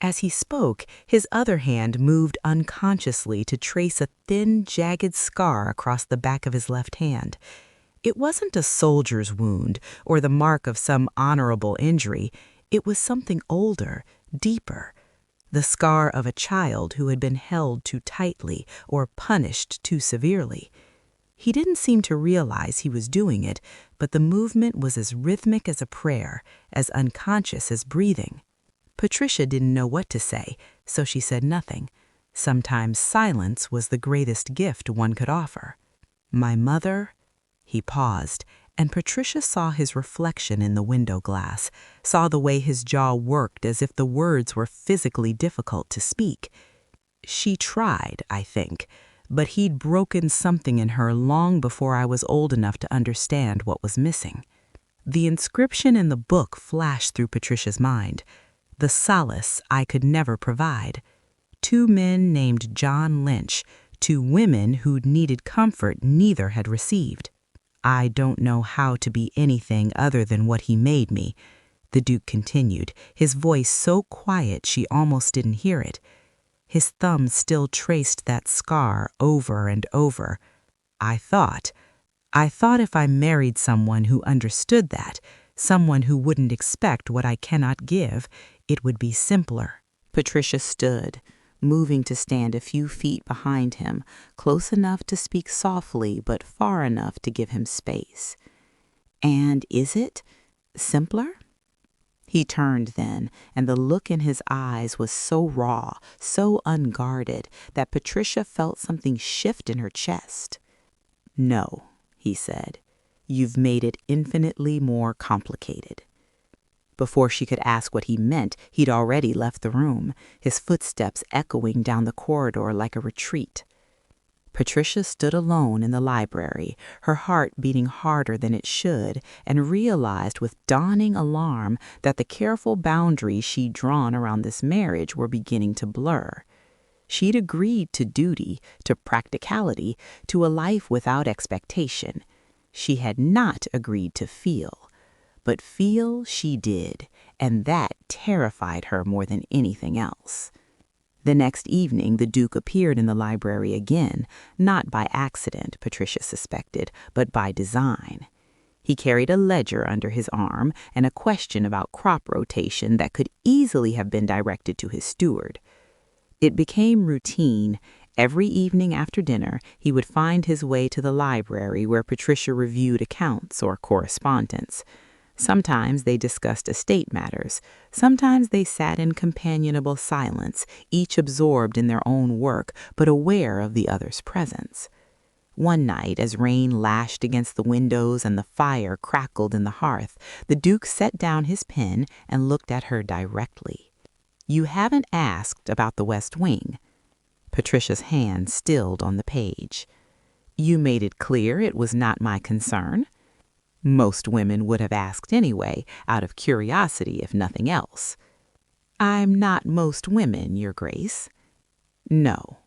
As he spoke, his other hand moved unconsciously to trace a thin, jagged scar across the back of his left hand. It wasn't a soldier's wound or the mark of some honorable injury. It was something older, deeper. The scar of a child who had been held too tightly or punished too severely. He didn't seem to realize he was doing it, but the movement was as rhythmic as a prayer, as unconscious as breathing. Patricia didn't know what to say, so she said nothing. Sometimes silence was the greatest gift one could offer. "My mother?" He paused, and Patricia saw his reflection in the window glass, saw the way his jaw worked as if the words were physically difficult to speak. She tried, I think, but he'd broken something in her long before I was old enough to understand what was missing. The inscription in the book flashed through Patricia's mind. The solace I could never provide. 2 men named John Lynch, 2 women who'd needed comfort neither had received. "I don't know how to be anything other than what he made me," the Duke continued, his voice so quiet she almost didn't hear it. His thumb still traced that scar over and over. I thought if I married someone who understood that, someone who wouldn't expect what I cannot give, it would be simpler." Patricia stood, moving to stand a few feet behind him, close enough to speak softly but far enough to give him space. "And is it simpler?" He turned then, and the look in his eyes was so raw, so unguarded, that Patricia felt something shift in her chest. "No," he said, "you've made it infinitely more complicated." Before she could ask what he meant, he'd already left the room, his footsteps echoing down the corridor like a retreat. Patricia stood alone in the library, her heart beating harder than it should, and realized with dawning alarm that the careful boundaries she'd drawn around this marriage were beginning to blur. She'd agreed to duty, to practicality, to a life without expectation. She had not agreed to feel. But feel she did, and that terrified her more than anything else. The next evening, the Duke appeared in the library again, not by accident, Patricia suspected, but by design. He carried a ledger under his arm and a question about crop rotation that could easily have been directed to his steward. It became routine. Every evening after dinner, he would find his way to the library where Patricia reviewed accounts or correspondence. Sometimes they discussed estate matters. Sometimes they sat in companionable silence, each absorbed in their own work, but aware of the other's presence. One night, as rain lashed against the windows and the fire crackled in the hearth, the Duke set down his pen and looked at her directly. "You haven't asked about the West Wing." Patricia's hand stilled on the page. "You made it clear it was not my concern." Most women would have asked anyway, out of curiosity if nothing else. "I'm not most women, Your Grace." "No."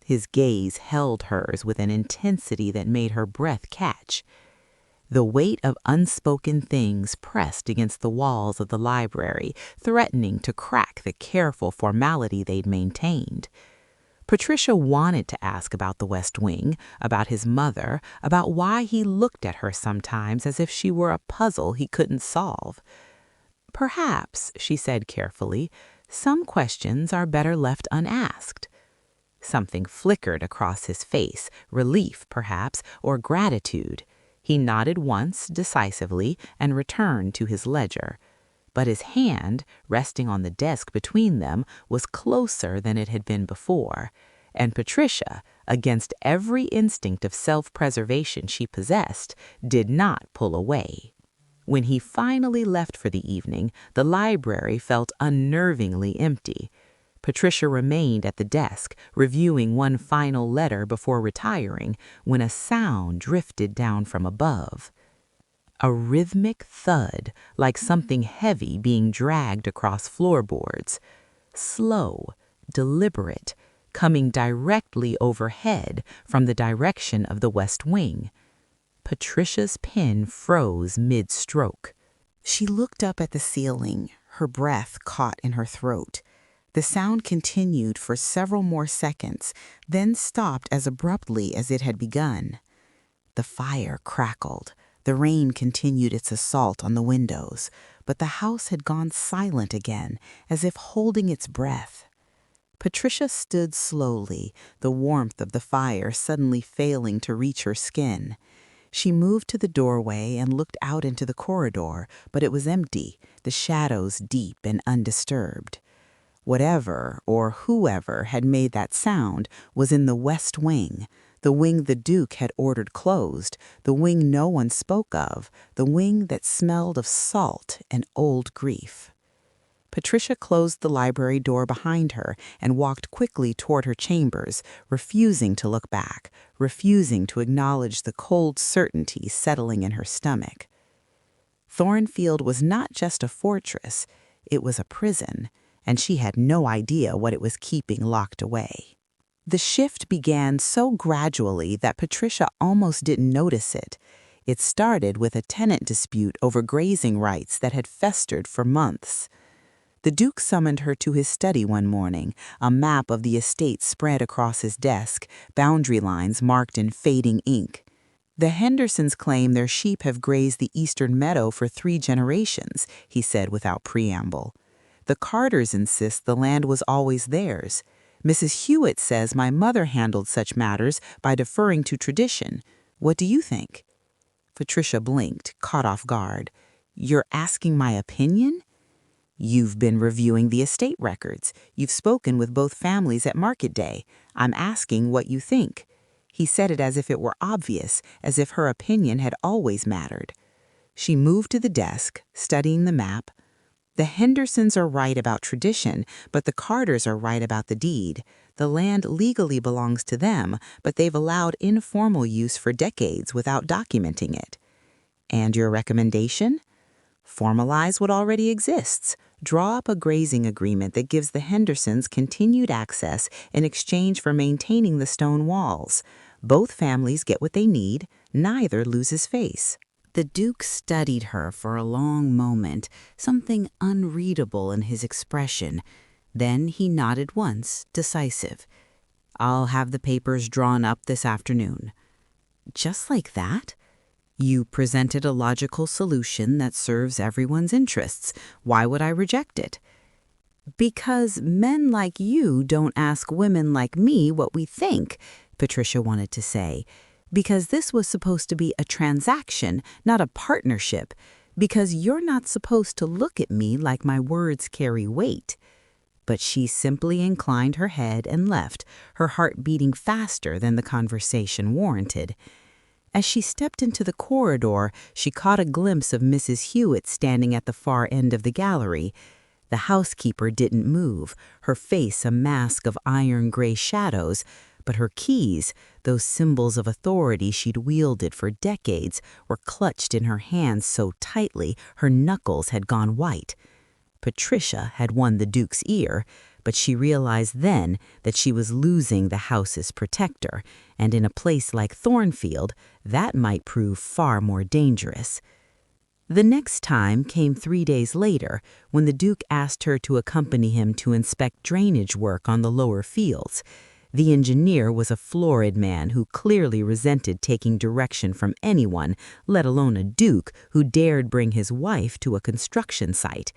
His gaze held hers with an intensity that made her breath catch. The weight of unspoken things pressed against the walls of the library, threatening to crack the careful formality they'd maintained. Patricia wanted to ask about the West Wing, about his mother, about why he looked at her sometimes as if she were a puzzle he couldn't solve. "Perhaps," she said carefully, "some questions are better left unasked." Something flickered across his face, relief, perhaps, or gratitude. He nodded once, decisively, and returned to his ledger. But his hand, resting on the desk between them, was closer than it had been before, and Patricia, against every instinct of self-preservation she possessed, did not pull away. When he finally left for the evening, the library felt unnervingly empty. Patricia remained at the desk, reviewing one final letter before retiring, when a sound drifted down from above. A rhythmic thud, like something heavy being dragged across floorboards. Slow, deliberate, coming directly overhead from the direction of the West Wing. Patricia's pen froze mid-stroke. She looked up at the ceiling, her breath caught in her throat. The sound continued for several more seconds, then stopped as abruptly as it had begun. The fire crackled. The rain continued its assault on the windows, but the house had gone silent again, as if holding its breath. Patricia stood slowly, the warmth of the fire suddenly failing to reach her skin. She moved to the doorway and looked out into the corridor, but it was empty, the shadows deep and undisturbed. Whatever or whoever had made that sound was in the West Wing, the wing the Duke had ordered closed, the wing no one spoke of, the wing that smelled of salt and old grief. Patricia closed the library door behind her and walked quickly toward her chambers, refusing to look back, refusing to acknowledge the cold certainty settling in her stomach. Thornfield was not just a fortress, it was a prison, and she had no idea what it was keeping locked away. The shift began so gradually that Patricia almost didn't notice it. It started with a tenant dispute over grazing rights that had festered for months. The Duke summoned her to his study one morning, a map of the estate spread across his desk, boundary lines marked in fading ink. "The Hendersons claim their sheep have grazed the eastern meadow for 3 generations," he said without preamble. "The Carters insist the land was always theirs. Mrs. Hewitt says my mother handled such matters by deferring to tradition. What do you think?" Patricia blinked, caught off guard. "You're asking my opinion?" "You've been reviewing the estate records. You've spoken with both families at market day. I'm asking what you think." He said it as if it were obvious, as if her opinion had always mattered. She moved to the desk, studying the map. "The Hendersons are right about tradition, but the Carters are right about the deed. The land legally belongs to them, but they've allowed informal use for decades without documenting it." "And your recommendation?" "Formalize what already exists. Draw up a grazing agreement that gives the Hendersons continued access in exchange for maintaining the stone walls. Both families get what they need. Neither loses face." The Duke studied her for a long moment, something unreadable in his expression. Then he nodded once, decisive. "I'll have the papers drawn up this afternoon." "Just like that?" "You presented a logical solution that serves everyone's interests. Why would I reject it?" "Because men like you don't ask women like me what we think," Patricia wanted to say. "Because this was supposed to be a transaction, not a partnership. Because you're not supposed to look at me like my words carry weight." But she simply inclined her head and left, her heart beating faster than the conversation warranted. As she stepped into the corridor, she caught a glimpse of Mrs. Hewitt standing at the far end of the gallery. The housekeeper didn't move, her face a mask of iron-gray shadows, but her keys, those symbols of authority she'd wielded for decades, were clutched in her hands so tightly her knuckles had gone white. Patricia had won the Duke's ear, but she realized then that she was losing the house's protector, and in a place like Thornfield, that might prove far more dangerous. The next time came 3 days later, when the Duke asked her to accompany him to inspect drainage work on the lower fields. The engineer was a florid man who clearly resented taking direction from anyone, let alone a duke who dared bring his wife to a construction site.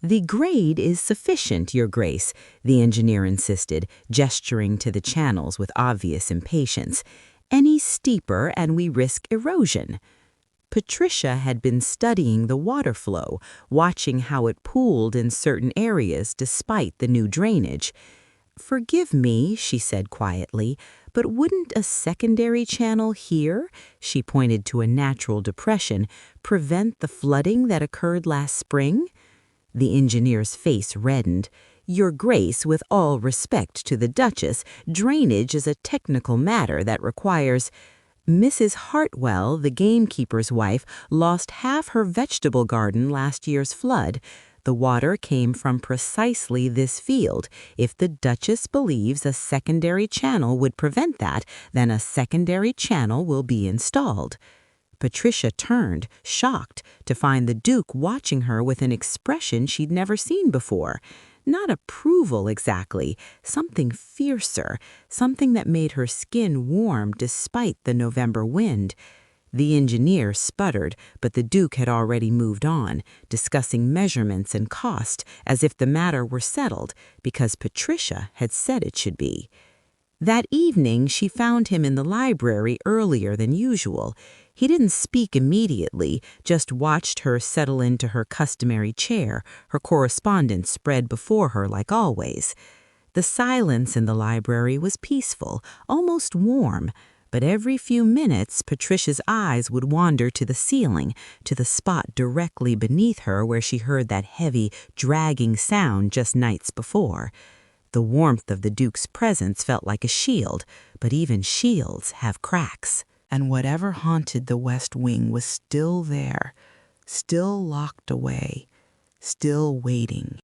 "The grade is sufficient, Your Grace," the engineer insisted, gesturing to the channels with obvious impatience. "Any steeper and we risk erosion." Patricia had been studying the water flow, watching how it pooled in certain areas despite the new drainage. "Forgive me," she said quietly, "but wouldn't a secondary channel here," she pointed to a natural depression, "prevent the flooding that occurred last spring?" The engineer's face reddened. "Your Grace, with all respect to the Duchess, drainage is a technical matter that requires—" "Mrs. Hartwell, the gamekeeper's wife, lost half her vegetable garden last year's flood. The water came from precisely this field. If the Duchess believes a secondary channel would prevent that, then a secondary channel will be installed." Patricia turned, shocked, to find the Duke watching her with an expression she'd never seen before. Not approval exactly, something fiercer, something that made her skin warm despite the November wind. The engineer sputtered, but the Duke had already moved on, discussing measurements and cost as if the matter were settled, because Patricia had said it should be. That evening, she found him in the library earlier than usual. He didn't speak immediately, just watched her settle into her customary chair, her correspondence spread before her like always. The silence in the library was peaceful, almost warm, but every few minutes Patricia's eyes would wander to the ceiling, to the spot directly beneath her where she heard that heavy, dragging sound just nights before. The warmth of the Duke's presence felt like a shield, but even shields have cracks. And whatever haunted the West Wing was still there, still locked away, still waiting.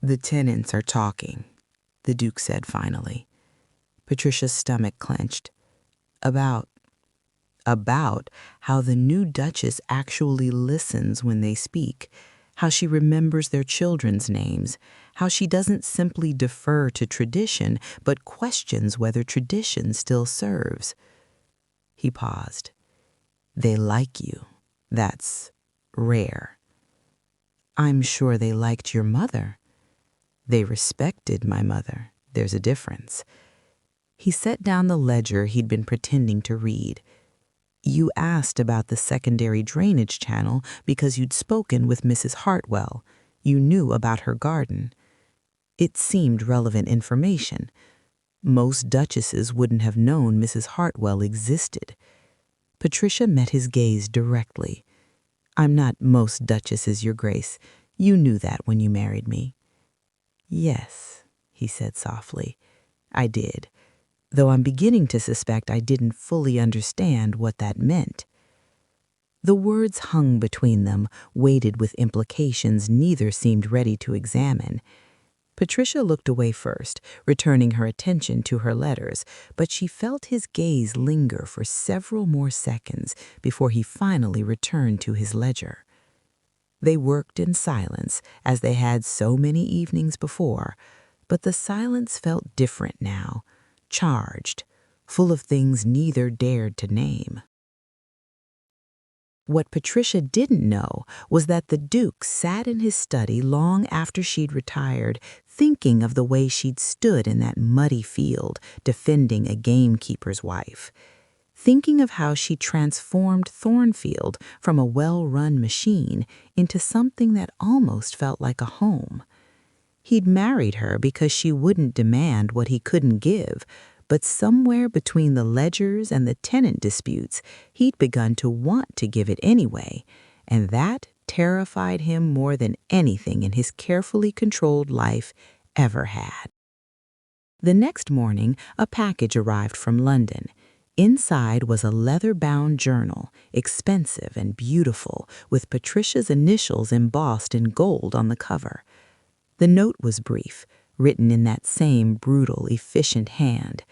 "The tenants are talking," the Duke said finally. Patricia's stomach clenched. About how the new Duchess actually listens when they speak, how she remembers their children's names, how she doesn't simply defer to tradition, but questions whether tradition still serves. He paused. "They like you. That's rare." "I'm sure they liked your mother." "They respected my mother. There's a difference." He set down the ledger he'd been pretending to read. "You asked about the secondary drainage channel because you'd spoken with Mrs. Hartwell. You knew about her garden." It seemed relevant information. Most duchesses wouldn't have known Mrs. Hartwell existed. Patricia met his gaze directly. "I'm not most duchesses, Your Grace. You knew that when you married me." "Yes," he said softly, "I did. Though I'm beginning to suspect I didn't fully understand what that meant." The words hung between them, weighted with implications neither seemed ready to examine. Patricia looked away first, returning her attention to her letters, but she felt his gaze linger for several more seconds before he finally returned to his ledger. They worked in silence, as they had so many evenings before, but the silence felt different now. Charged, full of things neither dared to name. What Patricia didn't know was that the Duke sat in his study long after she'd retired, thinking of the way she'd stood in that muddy field, defending a gamekeeper's wife. Thinking of how she transformed Thornfield from a well-run machine into something that almost felt like a home. He'd married her because she wouldn't demand what he couldn't give, but somewhere between the ledgers and the tenant disputes, he'd begun to want to give it anyway, and that terrified him more than anything in his carefully controlled life ever had. The next morning, a package arrived from London. Inside was a leather-bound journal, expensive and beautiful, with Patricia's initials embossed in gold on the cover. The note was brief, written in that same brutal, efficient hand.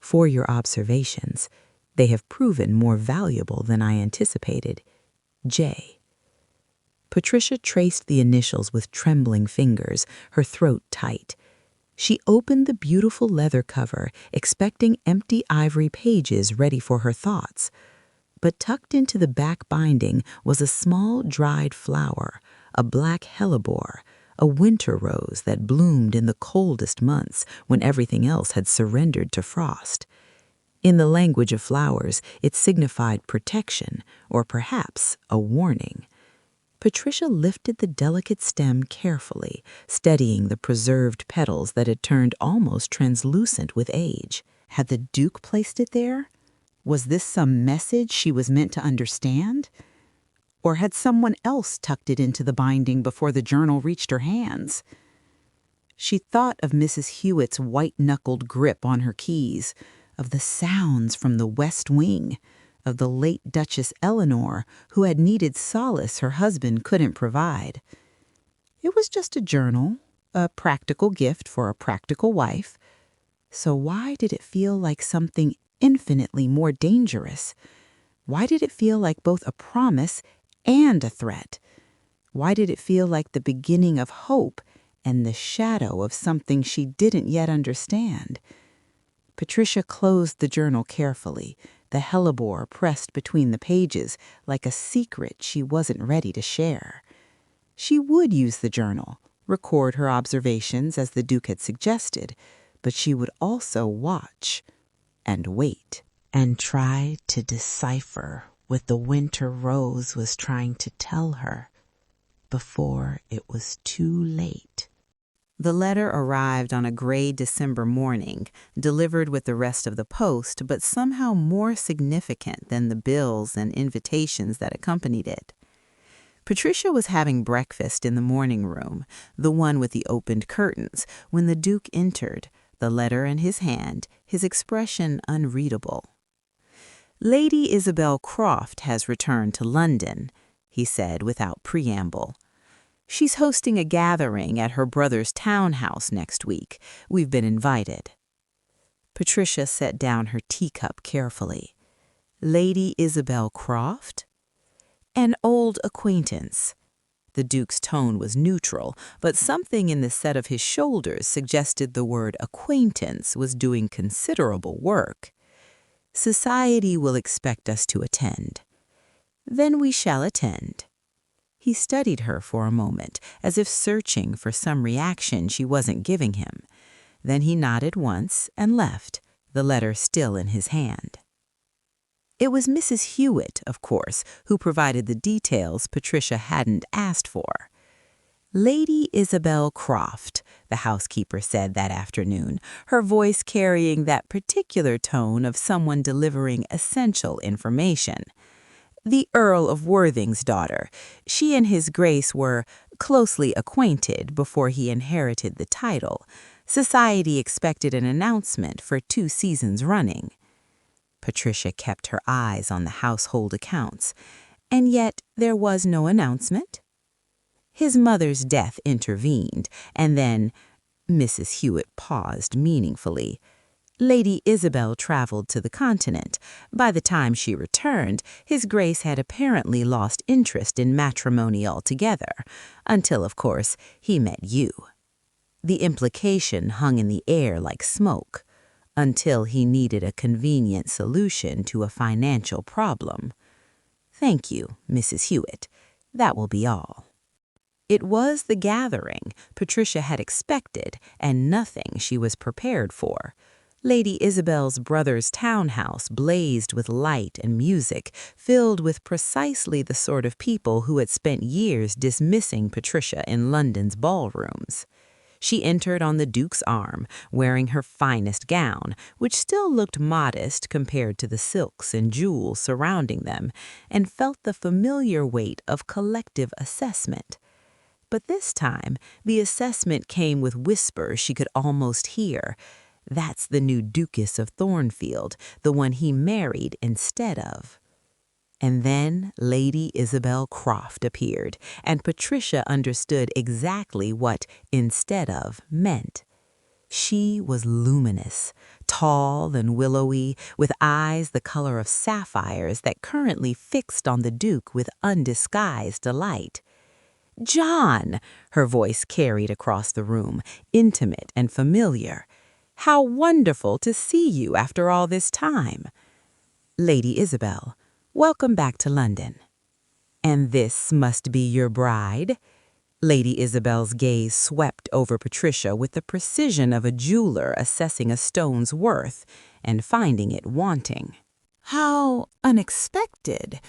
"For your observations, they have proven more valuable than I anticipated. J." Patricia traced the initials with trembling fingers, her throat tight. She opened the beautiful leather cover, expecting empty ivory pages ready for her thoughts. But tucked into the back binding was a small dried flower, a black hellebore, a winter rose that bloomed in the coldest months when everything else had surrendered to frost. In the language of flowers, it signified protection, or perhaps a warning. Patricia lifted the delicate stem carefully, steadying the preserved petals that had turned almost translucent with age. Had the Duke placed it there? Was this some message she was meant to understand? Or had someone else tucked it into the binding before the journal reached her hands? She thought of Mrs. Hewitt's white-knuckled grip on her keys, of the sounds from the West Wing, of the late Duchess Eleanor, who had needed solace her husband couldn't provide. It was just a journal, a practical gift for a practical wife. So why did it feel like something infinitely more dangerous? Why did it feel like both a promise and a threat? Why did it feel like the beginning of hope and the shadow of something she didn't yet understand? Patricia closed the journal carefully, the hellebore pressed between the pages like a secret she wasn't ready to share. She would use the journal, record her observations as the Duke had suggested, but she would also watch and wait and try to decipher what the winter rose was trying to tell her before it was too late. The letter arrived on a gray December morning, delivered with the rest of the post, but somehow more significant than the bills and invitations that accompanied it. Patricia was having breakfast in the morning room, the one with the opened curtains, when the Duke entered, the letter in his hand, his expression unreadable. "Lady Isabel Croft has returned to London," he said without preamble. "She's hosting a gathering at her brother's townhouse next week. We've been invited." Patricia set down her teacup carefully. "Lady Isabel Croft?" "An old acquaintance." The Duke's tone was neutral, but something in the set of his shoulders suggested the word acquaintance was doing considerable work. "Society will expect us to attend." "Then we shall attend." He studied her for a moment, as if searching for some reaction she wasn't giving him. Then he nodded once and left, the letter still in his hand. It was Mrs. Hewitt, of course, who provided the details Patricia hadn't asked for. "Lady Isabel Croft," the housekeeper said that afternoon, her voice carrying that particular tone of someone delivering essential information. "The Earl of Worthing's daughter. She and His Grace were closely acquainted before he inherited the title. Society expected an announcement for 2 seasons running." Patricia kept her eyes on the household accounts. "And yet there was no announcement?" "His mother's death intervened, and then—" Mrs. Hewitt paused meaningfully. "Lady Isabel traveled to the continent. By the time she returned, His Grace had apparently lost interest in matrimony altogether, until, of course, he met you." The implication hung in the air like smoke. Until he needed a convenient solution to a financial problem. "Thank you, Mrs. Hewitt. That will be all." It was the gathering Patricia had expected and nothing she was prepared for. Lady Isabel's brother's townhouse blazed with light and music, filled with precisely the sort of people who had spent years dismissing Patricia in London's ballrooms. She entered on the Duke's arm, wearing her finest gown, which still looked modest compared to the silks and jewels surrounding them, and felt the familiar weight of collective assessment. But this time, the assessment came with whispers she could almost hear. "That's the new Duchess of Thornfield, the one he married instead of." And then Lady Isabel Croft appeared, and Patricia understood exactly what "instead of" meant. She was luminous, tall and willowy, with eyes the color of sapphires that currently fixed on the Duke with undisguised delight. "John!" her voice carried across the room, intimate and familiar. "How wonderful to see you after all this time." "Lady Isabel, welcome back to London." "And this must be your bride?" Lady Isabel's gaze swept over Patricia with the precision of a jeweler assessing a stone's worth and finding it wanting. "How unexpected.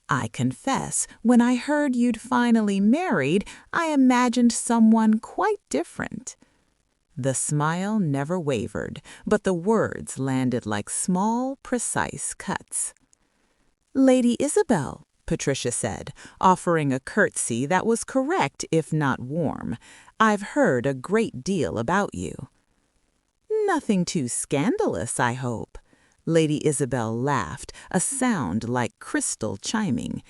I confess, when I heard you'd finally married, I imagined someone quite different." The smile never wavered, but the words landed like small, precise cuts. "Lady Isabel," Patricia said, offering a curtsy that was correct if not warm, "I've heard a great deal about you." "Nothing too scandalous, I hope." Lady Isabel laughed, a sound like crystal chiming.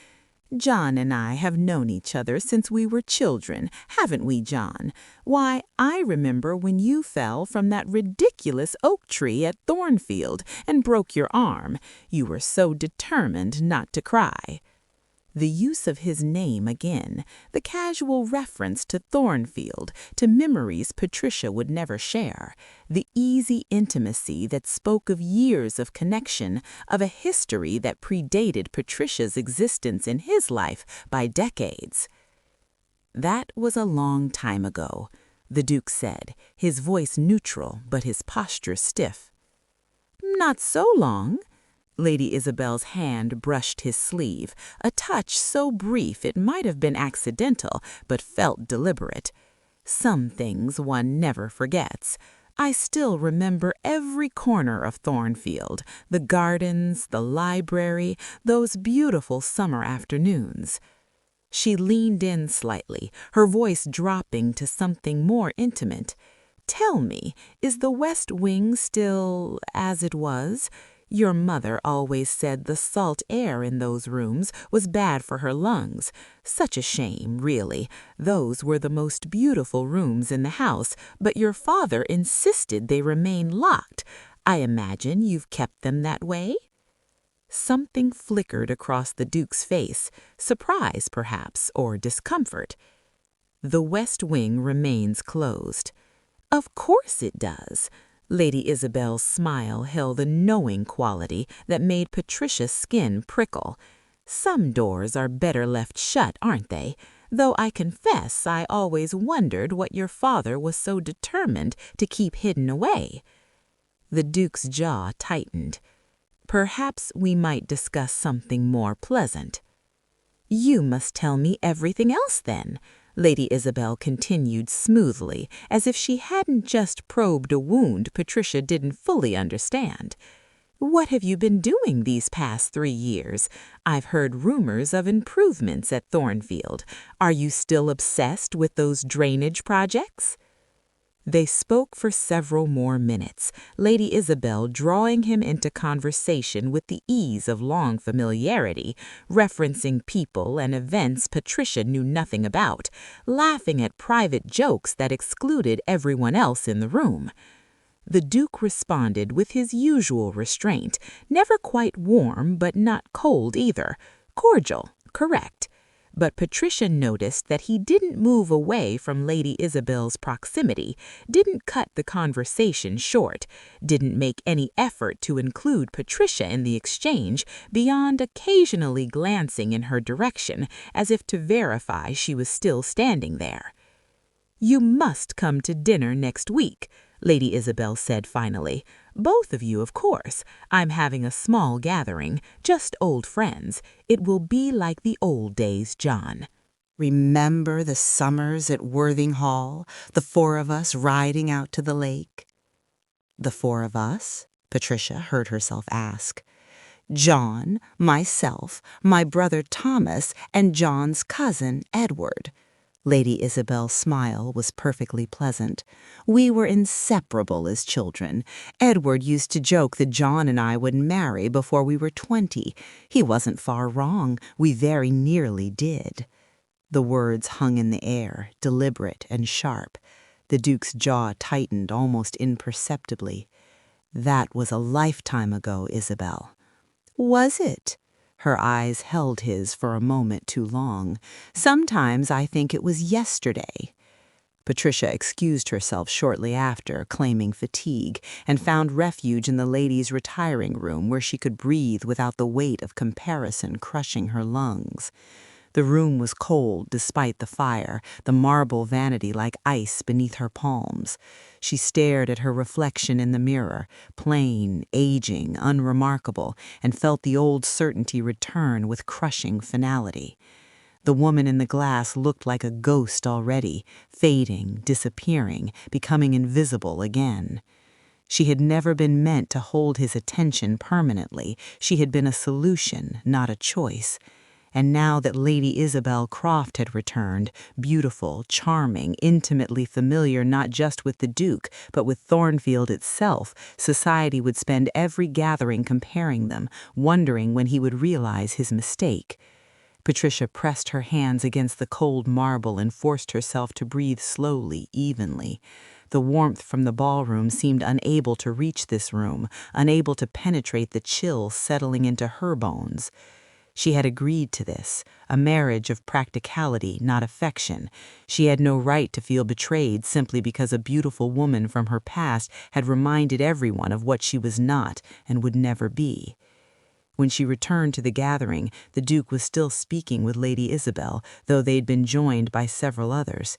"John and I have known each other since we were children, haven't we, John? Why, I remember when you fell from that ridiculous oak tree at Thornfield and broke your arm. You were so determined not to cry." The use of his name again, the casual reference to Thornfield, to memories Patricia would never share, the easy intimacy that spoke of years of connection, of a history that predated Patricia's existence in his life by decades. "That was a long time ago," the Duke said, his voice neutral but his posture stiff. "Not so long." Lady Isabel's hand brushed his sleeve, a touch so brief it might have been accidental, but felt deliberate. "Some things one never forgets. I still remember every corner of Thornfield, the gardens, the library, those beautiful summer afternoons." She leaned in slightly, her voice dropping to something more intimate. "Tell me, is the West Wing still as it was? Your mother always said the salt air in those rooms was bad for her lungs. Such a shame, really. Those were the most beautiful rooms in the house, but your father insisted they remain locked. I imagine you've kept them that way?" Something flickered across the Duke's face, surprise perhaps, or discomfort. "The West Wing remains closed." "Of course it does." Lady Isabel's smile held a knowing quality that made Patricia's skin prickle. "Some doors are better left shut, aren't they? Though I confess I always wondered what your father was so determined to keep hidden away." The Duke's jaw tightened. "Perhaps we might discuss something more pleasant." "You must tell me everything else, then," Lady Isabel continued smoothly, as if she hadn't just probed a wound Patricia didn't fully understand. "What have you been doing these past 3 years? I've heard rumors of improvements at Thornfield. Are you still obsessed with those drainage projects?" They spoke for several more minutes, Lady Isabel drawing him into conversation with the ease of long familiarity, referencing people and events Patricia knew nothing about, laughing at private jokes that excluded everyone else in the room. The Duke responded with his usual restraint, never quite warm but not cold either, cordial, correct. But Patricia noticed that he didn't move away from Lady Isabel's proximity, didn't cut the conversation short, didn't make any effort to include Patricia in the exchange beyond occasionally glancing in her direction as if to verify she was still standing there. "You must come to dinner next week," Lady Isabel said finally. "Both of you, of course. I'm having a small gathering, just old friends. It will be like the old days, John." Remember the summers at Worthing Hall, the 4 of us riding out to the lake? "The 4 of us?" Patricia heard herself ask. "John, myself, my brother Thomas, and John's cousin Edward." Lady Isabel's smile was perfectly pleasant. "We were inseparable as children. Edward used to joke that John and I would marry before we were 20. He wasn't far wrong. We very nearly did." The words hung in the air, deliberate and sharp. The Duke's jaw tightened almost imperceptibly. "That was a lifetime ago, Isabel." "Was it?" Her eyes held his for a moment too long. "Sometimes I think it was yesterday." Patricia excused herself shortly after, claiming fatigue, and found refuge in the ladies' retiring room where she could breathe without the weight of comparison crushing her lungs. The room was cold despite the fire, the marble vanity like ice beneath her palms. She stared at her reflection in the mirror, plain, aging, unremarkable, and felt the old certainty return with crushing finality. The woman in the glass looked like a ghost already, fading, disappearing, becoming invisible again. She had never been meant to hold his attention permanently. She had been a solution, not a choice. And now that Lady Isabel Croft had returned, beautiful, charming, intimately familiar not just with the Duke, but with Thornfield itself, society would spend every gathering comparing them, wondering when he would realize his mistake. Patricia pressed her hands against the cold marble and forced herself to breathe slowly, evenly. The warmth from the ballroom seemed unable to reach this room, unable to penetrate the chill settling into her bones. She had agreed to this, a marriage of practicality, not affection. She had no right to feel betrayed simply because a beautiful woman from her past had reminded everyone of what she was not and would never be. When she returned to the gathering, the Duke was still speaking with Lady Isabel, though they'd been joined by several others.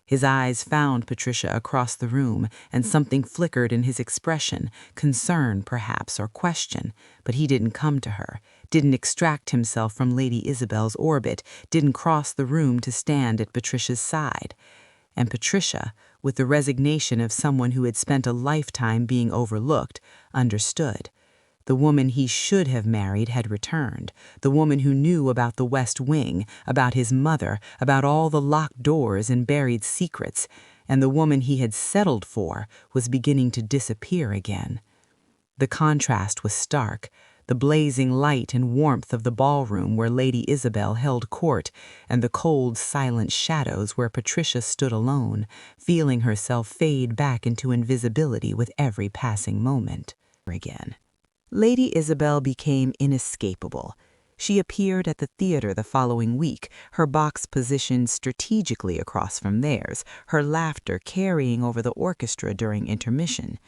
His eyes found Patricia across the room, and something flickered in his expression, concern perhaps or question, but he didn't come to her, didn't extract himself from Lady Isabel's orbit, didn't cross the room to stand at Patricia's side. And Patricia, with the resignation of someone who had spent a lifetime being overlooked, understood. The woman he should have married had returned, the woman who knew about the West Wing, about his mother, about all the locked doors and buried secrets, and the woman he had settled for was beginning to disappear again. The contrast was stark, the blazing light and warmth of the ballroom where Lady Isabel held court, and the cold, silent shadows where Patricia stood alone, feeling herself fade back into invisibility with every passing moment. Again. Lady Isabel became inescapable. She appeared at the theater the following week, her box positioned strategically across from theirs, her laughter carrying over the orchestra during intermission.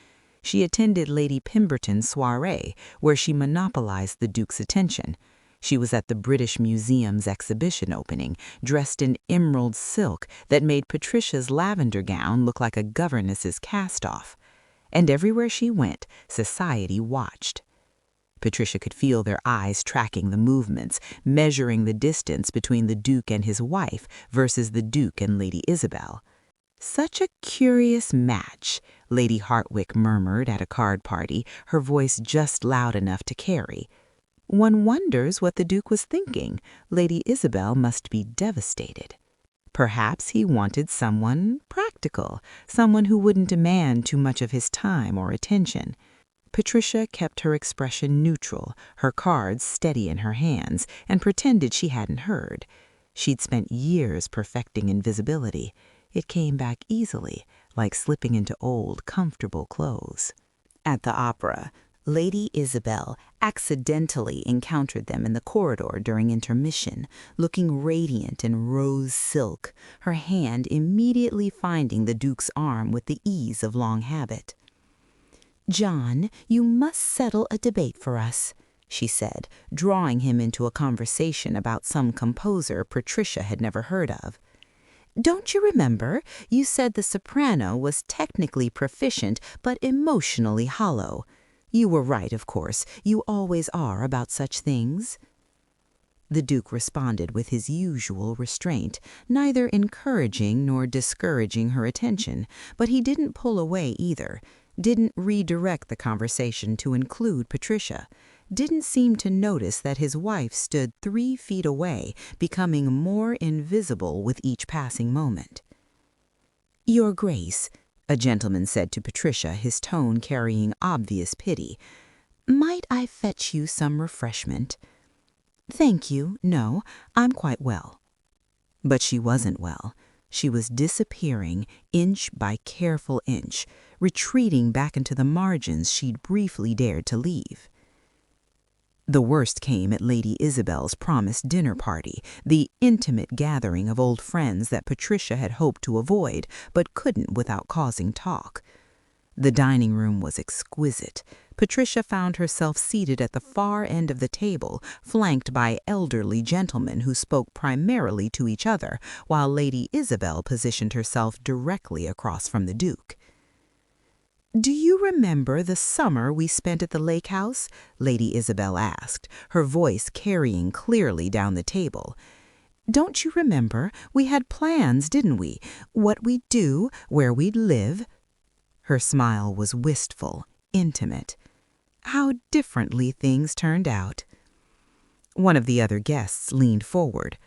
She attended Lady Pemberton's soiree, where she monopolized the Duke's attention. She was at the British Museum's exhibition opening, dressed in emerald silk that made Patricia's lavender gown look like a governess's cast-off. And everywhere she went, society watched. Patricia could feel their eyes tracking the movements, measuring the distance between the Duke and his wife versus the Duke and Lady Isabel. "Such a curious match," Lady Hartwick murmured at a card party, her voice just loud enough to carry. "One wonders what the Duke was thinking. Lady Isabel must be devastated. Perhaps he wanted someone practical, someone who wouldn't demand too much of his time or attention." Patricia kept her expression neutral, her cards steady in her hands, and pretended she hadn't heard. She'd spent years perfecting invisibility. It came back easily, like slipping into old, comfortable clothes. At the opera, Lady Isabel accidentally encountered them in the corridor during intermission, looking radiant in rose silk, her hand immediately finding the Duke's arm with the ease of long habit. "John, you must settle a debate for us," she said, drawing him into a conversation about some composer Patricia had never heard of. "Don't you remember? You said the soprano was technically proficient but emotionally hollow. You were right, of course. You always are about such things." The Duke responded with his usual restraint, neither encouraging nor discouraging her attention, but he didn't pull away either, didn't redirect the conversation to include Patricia, didn't seem to notice that his wife stood 3 feet away, becoming more invisible with each passing moment. "Your Grace," a gentleman said to Patricia, his tone carrying obvious pity, "might I fetch you some refreshment?" "Thank you, no, I'm quite well." But she wasn't well. She was disappearing inch by careful inch, retreating back into the margins she'd briefly dared to leave. The worst came at Lady Isabel's promised dinner party, the intimate gathering of old friends that Patricia had hoped to avoid, but couldn't without causing talk. The dining room was exquisite. Patricia found herself seated at the far end of the table, flanked by elderly gentlemen who spoke primarily to each other, while Lady Isabel positioned herself directly across from the Duke. "Do you remember the summer we spent at the lake house?" Lady Isabel asked, her voice carrying clearly down the table. "Don't you remember? We had plans, didn't we? What we'd do, where we'd live." Her smile was wistful, intimate. How differently things turned out. One of the other guests leaned forward.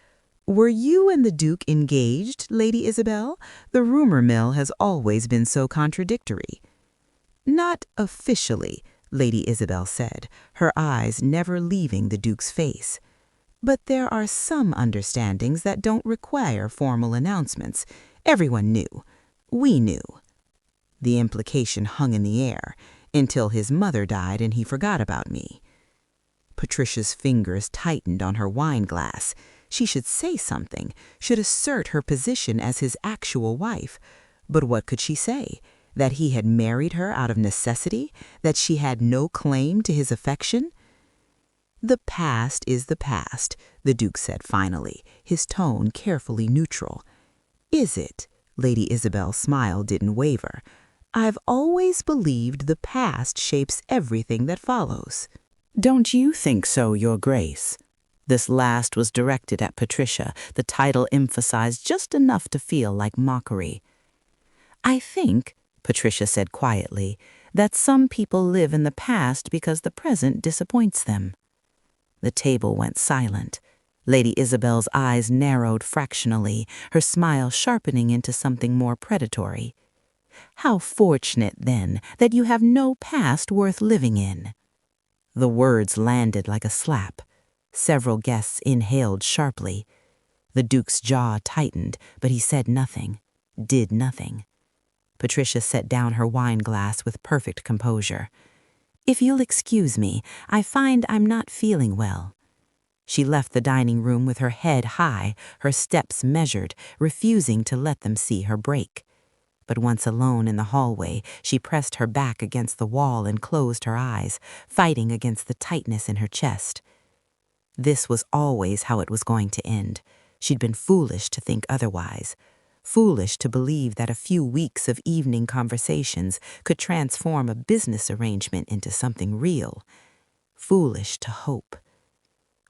"Were you and the Duke engaged, Lady Isabel? The rumor mill has always been so contradictory." "Not officially," Lady Isabel said, her eyes never leaving the Duke's face. "But there are some understandings that don't require formal announcements. Everyone knew. We knew." The implication hung in the air, until his mother died and he forgot about me. Patricia's fingers tightened on her wine glass. She should say something, should assert her position as his actual wife. But what could she say? That he had married her out of necessity? That she had no claim to his affection? "The past is the past," the Duke said finally, his tone carefully neutral. "Is it?" Lady Isabel's smile didn't waver. "I've always believed the past shapes everything that follows." "Don't you think so, Your Grace?" This last was directed at Patricia, the title emphasized just enough to feel like mockery. "I think," Patricia said quietly, "that some people live in the past because the present disappoints them." The table went silent. Lady Isabel's eyes narrowed fractionally, her smile sharpening into something more predatory. "How fortunate, then, that you have no past worth living in." The words landed like a slap. Several guests inhaled sharply. The Duke's jaw tightened, but he said nothing, did nothing. Patricia set down her wine glass with perfect composure. "If you'll excuse me, I find I'm not feeling well." She left the dining room with her head high, her steps measured, refusing to let them see her break. But once alone in the hallway, she pressed her back against the wall and closed her eyes, fighting against the tightness in her chest. This was always how it was going to end. She'd been foolish to think otherwise. Foolish to believe that a few weeks of evening conversations could transform a business arrangement into something real. Foolish to hope.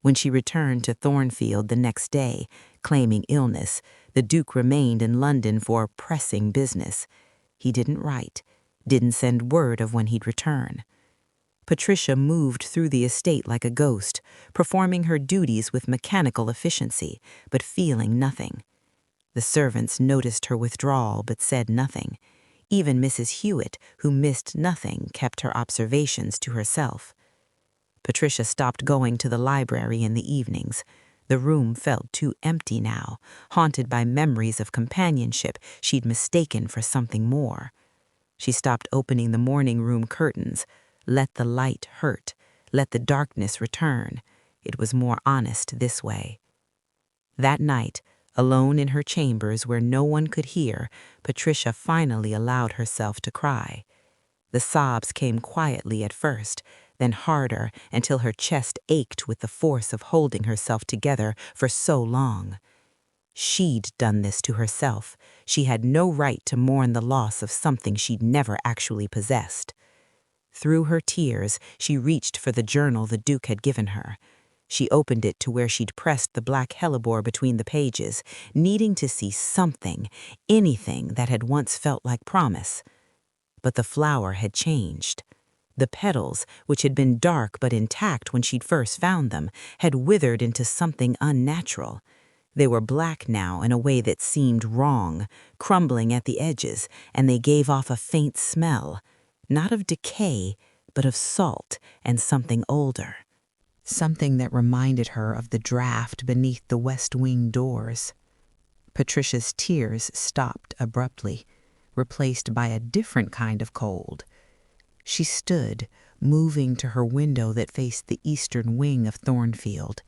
When she returned to Thornfield the next day, claiming illness, the Duke remained in London for pressing business. He didn't write, didn't send word of when he'd return. Patricia moved through the estate like a ghost, performing her duties with mechanical efficiency, but feeling nothing. The servants noticed her withdrawal but said nothing. Even Mrs. Hewitt, who missed nothing, kept her observations to herself. Patricia stopped going to the library in the evenings. The room felt too empty now, haunted by memories of companionship she'd mistaken for something more. She stopped opening the morning room curtains. Let the light hurt. Let the darkness return. It was more honest this way. That night, alone in her chambers where no one could hear, Patricia finally allowed herself to cry. The sobs came quietly at first, then harder until her chest ached with the force of holding herself together for so long. She'd done this to herself. She had no right to mourn the loss of something she'd never actually possessed. Through her tears, she reached for the journal the Duke had given her. She opened it to where she'd pressed the black hellebore between the pages, needing to see something, anything that had once felt like promise. But the flower had changed. The petals, which had been dark but intact when she'd first found them, had withered into something unnatural. They were black now in a way that seemed wrong, crumbling at the edges, and they gave off a faint smell, not of decay, but of salt and something older. Something that reminded her of the draft beneath the West Wing doors. Patricia's tears stopped abruptly, replaced by a different kind of cold. She stood, moving to her window that faced the eastern wing of Thornfield.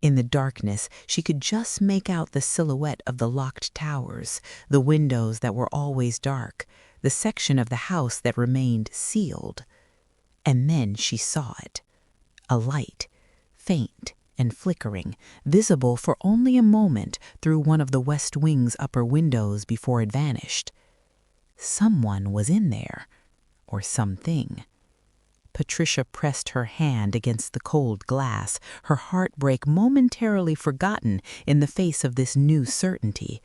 In the darkness, she could just make out the silhouette of the locked towers, the windows that were always dark, the section of the house that remained sealed. And then she saw it. A light, faint and flickering, visible for only a moment through one of the west wing's upper windows before it vanished. Someone was in there, or something. Patricia pressed her hand against the cold glass, her heartbreak momentarily forgotten in the face of this new certainty.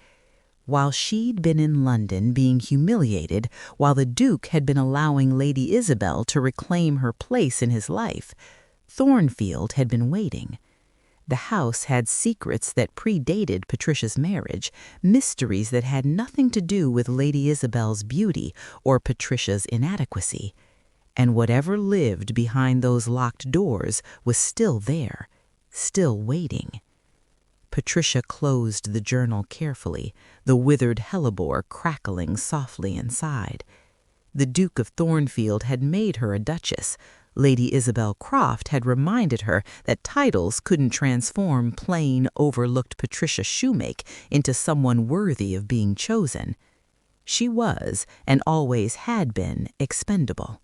While she'd been in London being humiliated, while the Duke had been allowing Lady Isabel to reclaim her place in his life, Thornfield had been waiting. The house had secrets that predated Patricia's marriage, mysteries that had nothing to do with Lady Isabel's beauty or Patricia's inadequacy. And whatever lived behind those locked doors was still there, still waiting. Patricia closed the journal carefully, the withered hellebore crackling softly inside. The Duke of Thornfield had made her a duchess. Lady Isabel Croft had reminded her that titles couldn't transform plain, overlooked Patricia Shoemake into someone worthy of being chosen. She was, and always had been, expendable.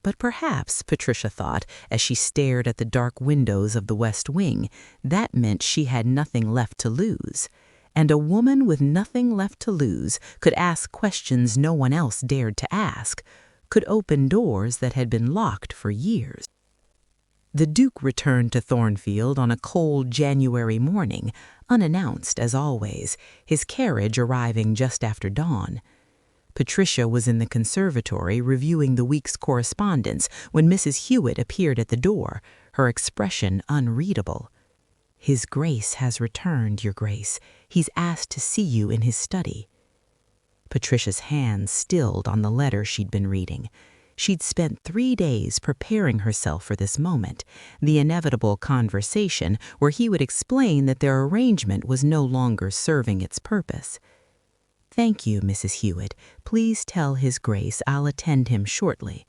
But perhaps, Patricia thought, as she stared at the dark windows of the West Wing, that meant she had nothing left to lose. And a woman with nothing left to lose could ask questions no one else dared to ask, could open doors that had been locked for years. The Duke returned to Thornfield on a cold January morning, unannounced as always, his carriage arriving just after dawn. Patricia was in the conservatory reviewing the week's correspondence when Mrs. Hewitt appeared at the door, her expression unreadable. "His Grace has returned, Your Grace. He's asked to see you in his study." Patricia's hands stilled on the letter she'd been reading. She'd spent 3 days preparing herself for this moment, the inevitable conversation where he would explain that their arrangement was no longer serving its purpose. "Thank you, Mrs. Hewitt. Please tell His Grace I'll attend him shortly."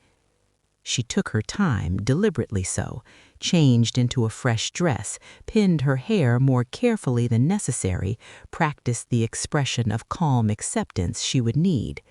She took her time, deliberately so, changed into a fresh dress, pinned her hair more carefully than necessary, practiced the expression of calm acceptance she would need.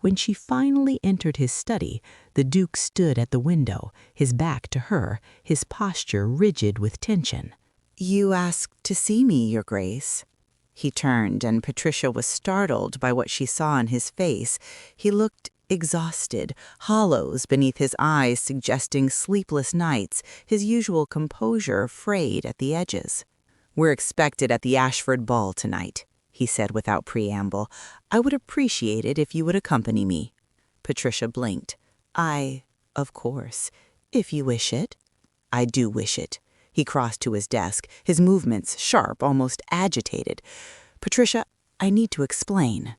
When she finally entered his study, the Duke stood at the window, his back to her, his posture rigid with tension. "You asked to see me, Your Grace." He turned, and Patricia was startled by what she saw in his face. He looked exhausted, hollows beneath his eyes suggesting sleepless nights, his usual composure frayed at the edges. "We're expected at the Ashford ball tonight," he said without preamble. "I would appreciate it if you would accompany me." Patricia blinked. Of course, if you wish it." "I do wish it." He crossed to his desk, his movements sharp, almost agitated. "Patricia, I need to explain."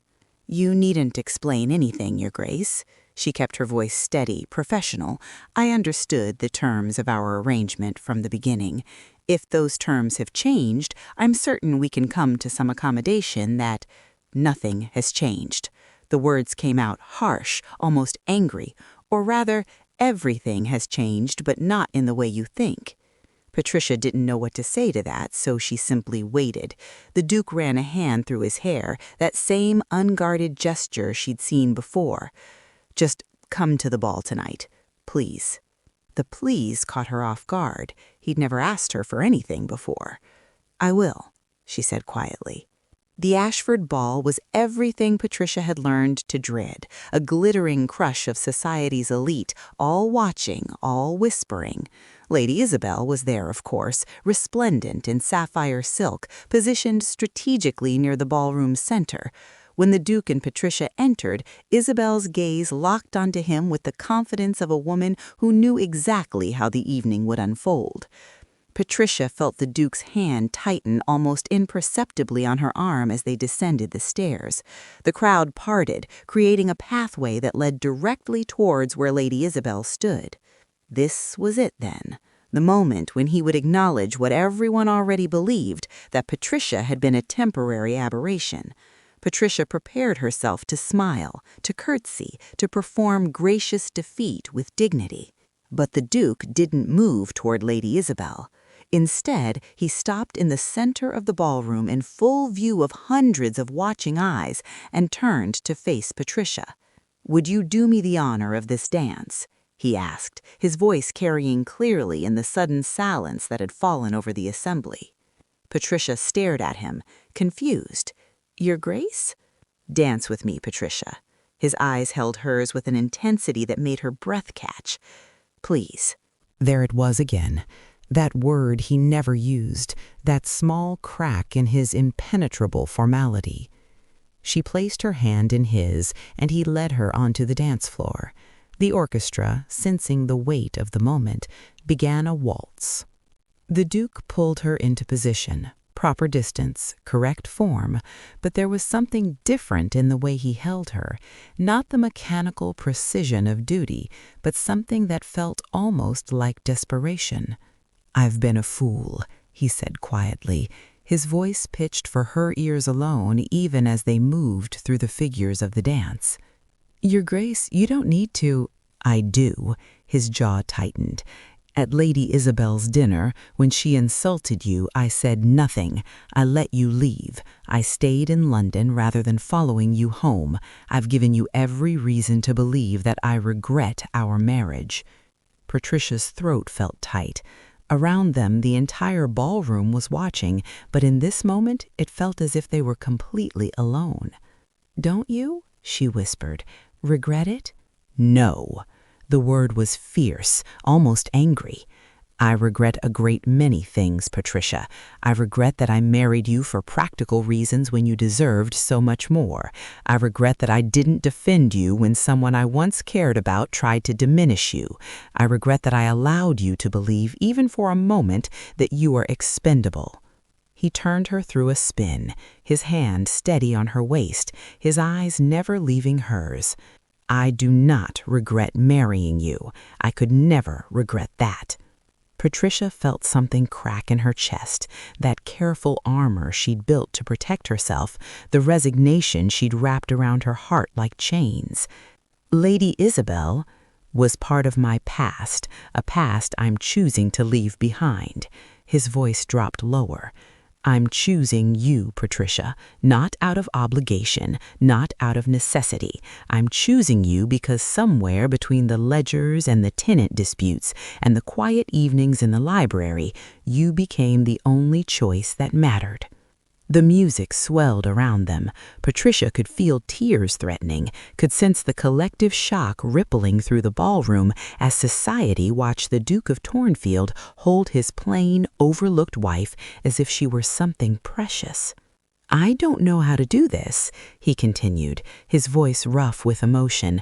"You needn't explain anything, Your Grace." She kept her voice steady, professional. "I understood the terms of our arrangement from the beginning. If those terms have changed, I'm certain we can come to some accommodation that—" "Nothing has changed." The words came out harsh, almost angry. "Or rather, everything has changed, but not in the way you think." Patricia didn't know what to say to that, so she simply waited. The Duke ran a hand through his hair, that same unguarded gesture she'd seen before. "Just come to the ball tonight, please." The please caught her off guard. He'd never asked her for anything before. "I will," she said quietly. The Ashford ball was everything Patricia had learned to dread, a glittering crush of society's elite, all watching, all whispering. Lady Isabel was there, of course, resplendent in sapphire silk, positioned strategically near the ballroom's center. When the Duke and Patricia entered, Isabel's gaze locked onto him with the confidence of a woman who knew exactly how the evening would unfold. Patricia felt the Duke's hand tighten almost imperceptibly on her arm as they descended the stairs. The crowd parted, creating a pathway that led directly towards where Lady Isabel stood. This was it, then, the moment when he would acknowledge what everyone already believed, that Patricia had been a temporary aberration. Patricia prepared herself to smile, to curtsy, to perform gracious defeat with dignity. But the Duke didn't move toward Lady Isabel. Instead, he stopped in the center of the ballroom in full view of hundreds of watching eyes and turned to face Patricia. "Would you do me the honor of this dance?" he asked, his voice carrying clearly in the sudden silence that had fallen over the assembly. Patricia stared at him, confused. "Your Grace?" "Dance with me, Patricia." His eyes held hers with an intensity that made her breath catch. "Please." There it was again, that word he never used, that small crack in his impenetrable formality. She placed her hand in his, and he led her onto the dance floor. The orchestra, sensing the weight of the moment, began a waltz. The Duke pulled her into position, proper distance, correct form, but there was something different in the way he held her, not the mechanical precision of duty, but something that felt almost like desperation. "I've been a fool," he said quietly, his voice pitched for her ears alone even as they moved through the figures of the dance. "Your Grace, you don't need to—" "I do." His jaw tightened. "At Lady Isabel's dinner, when she insulted you, I said nothing. I let you leave. I stayed in London rather than following you home. I've given you every reason to believe that I regret our marriage." Patricia's throat felt tight. Around them, the entire ballroom was watching, but in this moment it felt as if they were completely alone. "Don't you?" she whispered. "Regret it?" "No." The word was fierce, almost angry. "I regret a great many things, Patricia. I regret that I married you for practical reasons when you deserved so much more. I regret that I didn't defend you when someone I once cared about tried to diminish you. I regret that I allowed you to believe, even for a moment, that you were expendable." He turned her through a spin, his hand steady on her waist, his eyes never leaving hers. "I do not regret marrying you. I could never regret that." Patricia felt something crack in her chest, that careful armor she'd built to protect herself, the resignation she'd wrapped around her heart like chains. "Lady Isabel was part of my past, a past I'm choosing to leave behind." His voice dropped lower. "I'm choosing you, Patricia, not out of obligation, not out of necessity. I'm choosing you because somewhere between the ledgers and the tenant disputes and the quiet evenings in the library, you became the only choice that mattered." The music swelled around them. Patricia could feel tears threatening, could sense the collective shock rippling through the ballroom as society watched the Duke of Thornfield hold his plain, overlooked wife as if she were something precious. "I don't know how to do this," he continued, his voice rough with emotion.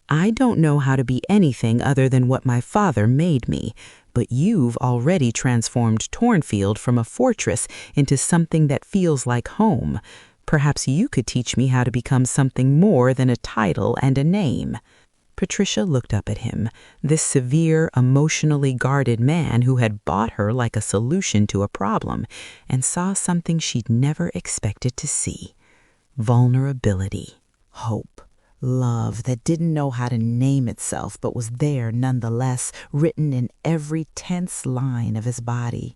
"I don't know how to be anything other than what my father made me. But you've already transformed Thornfield from a fortress into something that feels like home. Perhaps you could teach me how to become something more than a title and a name." Patricia looked up at him, this severe, emotionally guarded man who had bought her like a solution to a problem, and saw something she'd never expected to see. Vulnerability, hope. Love that didn't know how to name itself but was there nonetheless, written in every tense line of his body.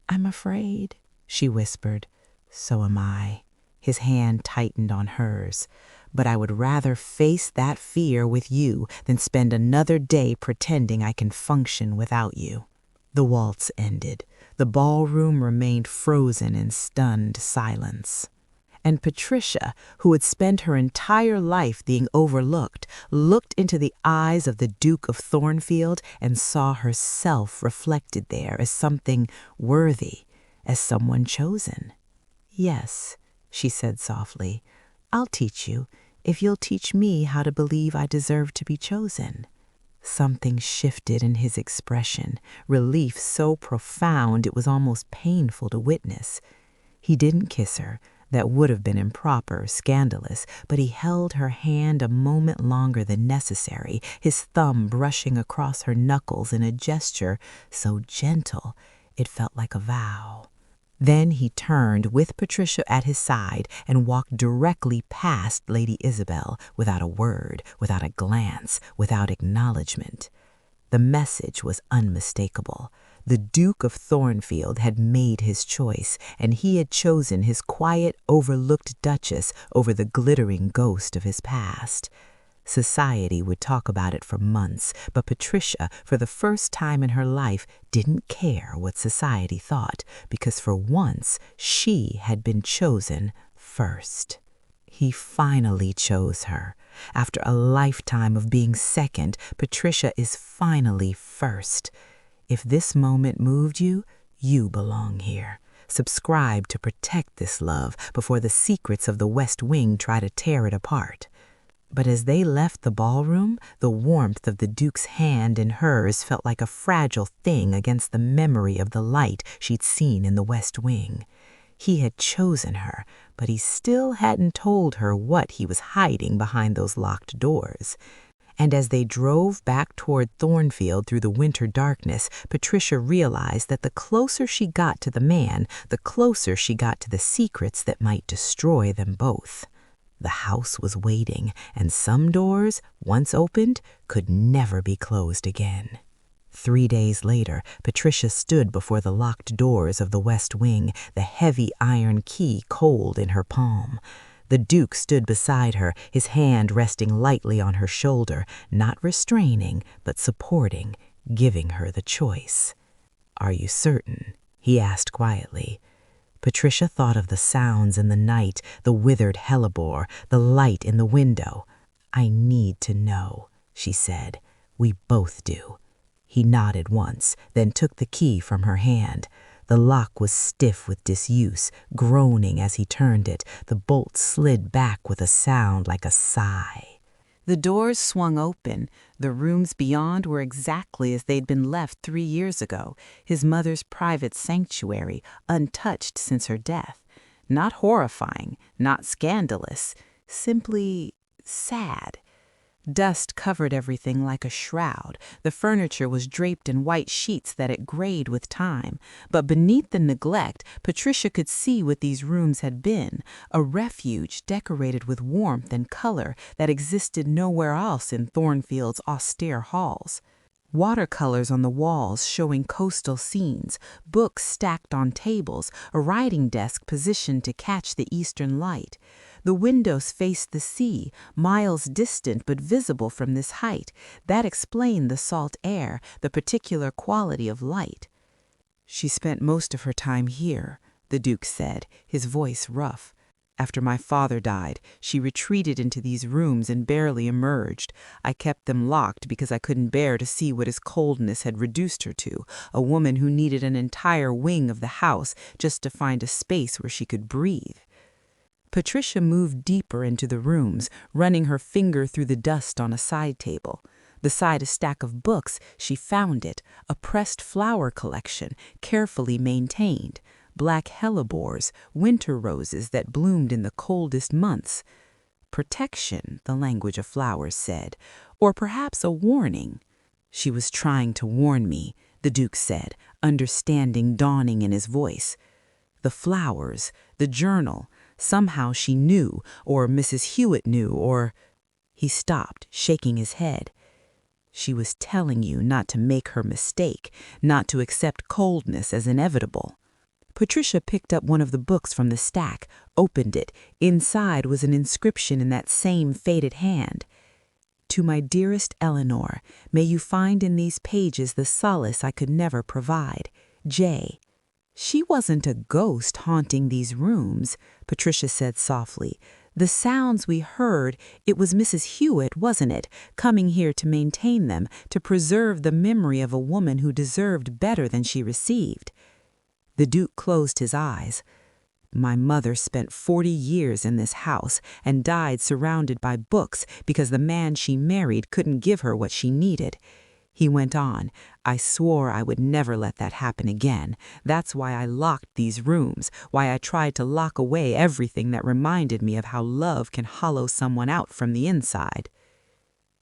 "I'm afraid," she whispered. "So am I." His hand tightened on hers. "But I would rather face that fear with you than spend another day pretending I can function without you." The waltz ended. The ballroom remained frozen in stunned silence. And Patricia, who had spent her entire life being overlooked, looked into the eyes of the Duke of Thornfield and saw herself reflected there as something worthy, as someone chosen. "Yes," she said softly, "I'll teach you, if you'll teach me how to believe I deserve to be chosen." Something shifted in his expression, relief so profound it was almost painful to witness. He didn't kiss her. That would have been improper, scandalous, but he held her hand a moment longer than necessary, his thumb brushing across her knuckles in a gesture so gentle it felt like a vow. Then he turned with Patricia at his side and walked directly past Lady Isabel without a word, without a glance, without acknowledgement. The message was unmistakable. The Duke of Thornfield had made his choice, and he had chosen his quiet, overlooked duchess over the glittering ghost of his past. Society would talk about it for months, but Patricia, for the first time in her life, didn't care what society thought, because for once she had been chosen first. He finally chose her. After a lifetime of being second, Patricia is finally first. If this moment moved you, you belong here. Subscribe to protect this love before the secrets of the West Wing try to tear it apart. But as they left the ballroom, the warmth of the Duke's hand in hers felt like a fragile thing against the memory of the light she'd seen in the West Wing. He had chosen her, but he still hadn't told her what he was hiding behind those locked doors. And as they drove back toward Thornfield through the winter darkness, Patricia realized that the closer she got to the man, the closer she got to the secrets that might destroy them both. The house was waiting, and some doors, once opened, could never be closed again. 3 days later, Patricia stood before the locked doors of the West Wing, the heavy iron key cold in her palm. The Duke stood beside her, his hand resting lightly on her shoulder, not restraining, but supporting, giving her the choice. "Are you certain?" he asked quietly. Patricia thought of the sounds in the night, the withered hellebore, the light in the window. "I need to know," she said. "We both do." He nodded once, then took the key from her hand. The lock was stiff with disuse, groaning as he turned it. The bolt slid back with a sound like a sigh. The doors swung open. The rooms beyond were exactly as they'd been left 3 years ago, his mother's private sanctuary, untouched since her death. Not horrifying, not scandalous, simply sad. Dust covered everything like a shroud. The furniture was draped in white sheets that had grayed with time. But beneath the neglect, Patricia could see what these rooms had been, a refuge decorated with warmth and color that existed nowhere else in Thornfield's austere halls. Watercolors on the walls showing coastal scenes, books stacked on tables, a writing desk positioned to catch the eastern light. The windows faced the sea, miles distant but visible from this height. That explained the salt air, the particular quality of light. "She spent most of her time here," the Duke said, his voice rough. "After my father died, she retreated into these rooms and barely emerged. I kept them locked because I couldn't bear to see what his coldness had reduced her to, a woman who needed an entire wing of the house just to find a space where she could breathe." Patricia moved deeper into the rooms, running her finger through the dust on a side table. Beside a stack of books, she found it, a pressed flower collection, carefully maintained. Black hellebores, winter roses that bloomed in the coldest months. Protection, the language of flowers said, or perhaps a warning. "She was trying to warn me," the Duke said, understanding dawning in his voice. The flowers, the journal, somehow she knew, or Mrs. Hewitt knew, or... He stopped, shaking his head. "She was telling you not to make her mistake, not to accept coldness as inevitable." Patricia picked up one of the books from the stack, opened it. Inside was an inscription in that same faded hand. "To my dearest Eleanor, may you find in these pages the solace I could never provide. J." "She wasn't a ghost haunting these rooms," Patricia said softly. "The sounds we heard, it was Mrs. Hewitt, wasn't it, coming here to maintain them, to preserve the memory of a woman who deserved better than she received." The Duke closed his eyes. "My mother spent 40 years in this house and died surrounded by books because the man she married couldn't give her what she needed." He went on, "I swore I would never let that happen again. That's why I locked these rooms, why I tried to lock away everything that reminded me of how love can hollow someone out from the inside."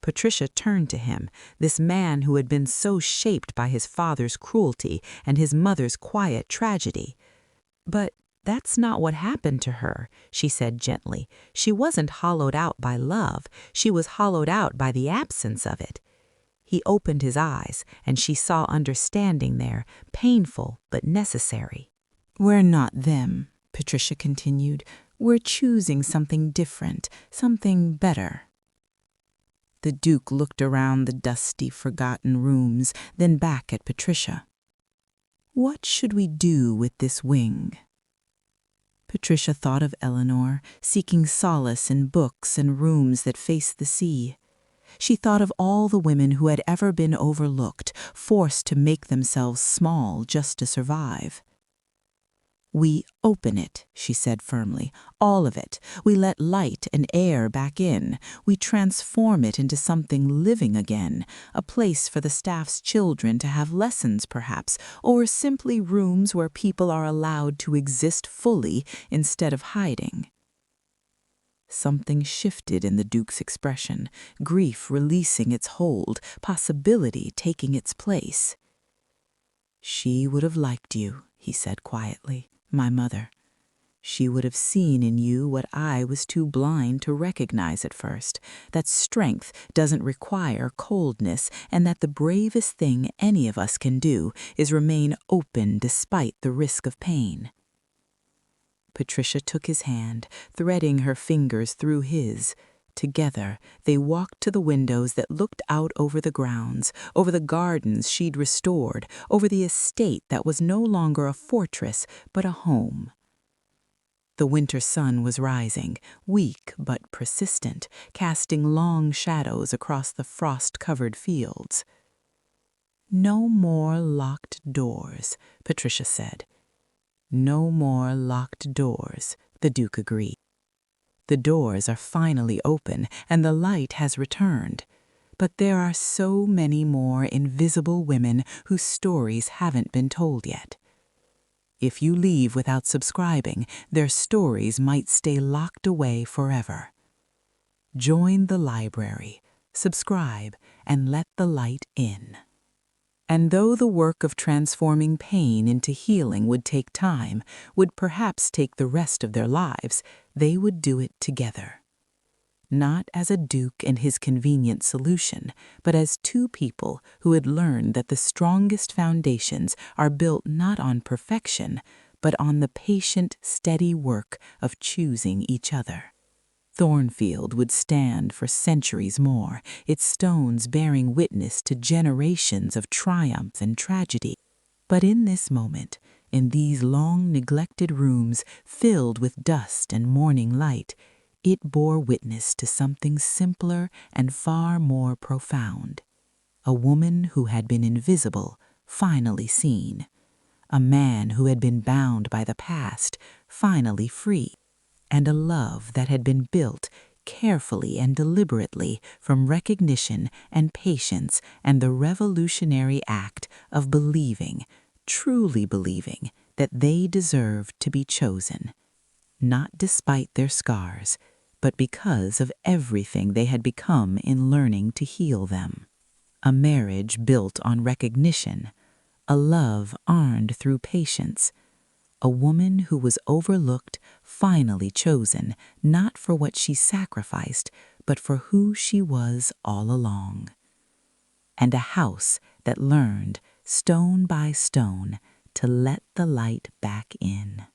Patricia turned to him, this man who had been so shaped by his father's cruelty and his mother's quiet tragedy. "But that's not what happened to her," she said gently. "She wasn't hollowed out by love. She was hollowed out by the absence of it." He opened his eyes, and she saw understanding there, painful but necessary. "We're not them," Patricia continued. "We're choosing something different, something better." The Duke looked around the dusty, forgotten rooms, then back at Patricia. "What should we do with this wing?" Patricia thought of Eleanor, seeking solace in books and rooms that faced the sea. She thought of all the women who had ever been overlooked, forced to make themselves small just to survive. "We open it," she said firmly, "all of it. We let light and air back in. We transform it into something living again, a place for the staff's children to have lessons perhaps, or simply rooms where people are allowed to exist fully instead of hiding." Something shifted in the Duke's expression, grief releasing its hold, possibility taking its place. "She would have liked you," he said quietly, "my mother. She would have seen in you what I was too blind to recognize at first, that strength doesn't require coldness, and that the bravest thing any of us can do is remain open despite the risk of pain." Patricia took his hand, threading her fingers through his. Together, they walked to the windows that looked out over the grounds, over the gardens she'd restored, over the estate that was no longer a fortress but a home. The winter sun was rising, weak but persistent, casting long shadows across the frost-covered fields. "No more locked doors," Patricia said. "No more locked doors," the Duke agreed. "The doors are finally open and the light has returned. But there are so many more invisible women whose stories haven't been told yet. If you leave without subscribing, their stories might stay locked away forever. Join the library, subscribe, and let the light in." And though the work of transforming pain into healing would take time, would perhaps take the rest of their lives, they would do it together. Not as a Duke and his convenient solution, but as two people who had learned that the strongest foundations are built not on perfection, but on the patient, steady work of choosing each other. Thornfield would stand for centuries more, its stones bearing witness to generations of triumph and tragedy. But in this moment, in these long-neglected rooms filled with dust and morning light, it bore witness to something simpler and far more profound. A woman who had been invisible, finally seen. A man who had been bound by the past, finally free. And a love that had been built carefully and deliberately from recognition and patience and the revolutionary act of believing, truly believing, that they deserved to be chosen, not despite their scars, but because of everything they had become in learning to heal them. A marriage built on recognition, a love earned through patience, a woman who was overlooked, finally chosen, not for what she sacrificed, but for who she was all along. And a house that learned, stone by stone, to let the light back in.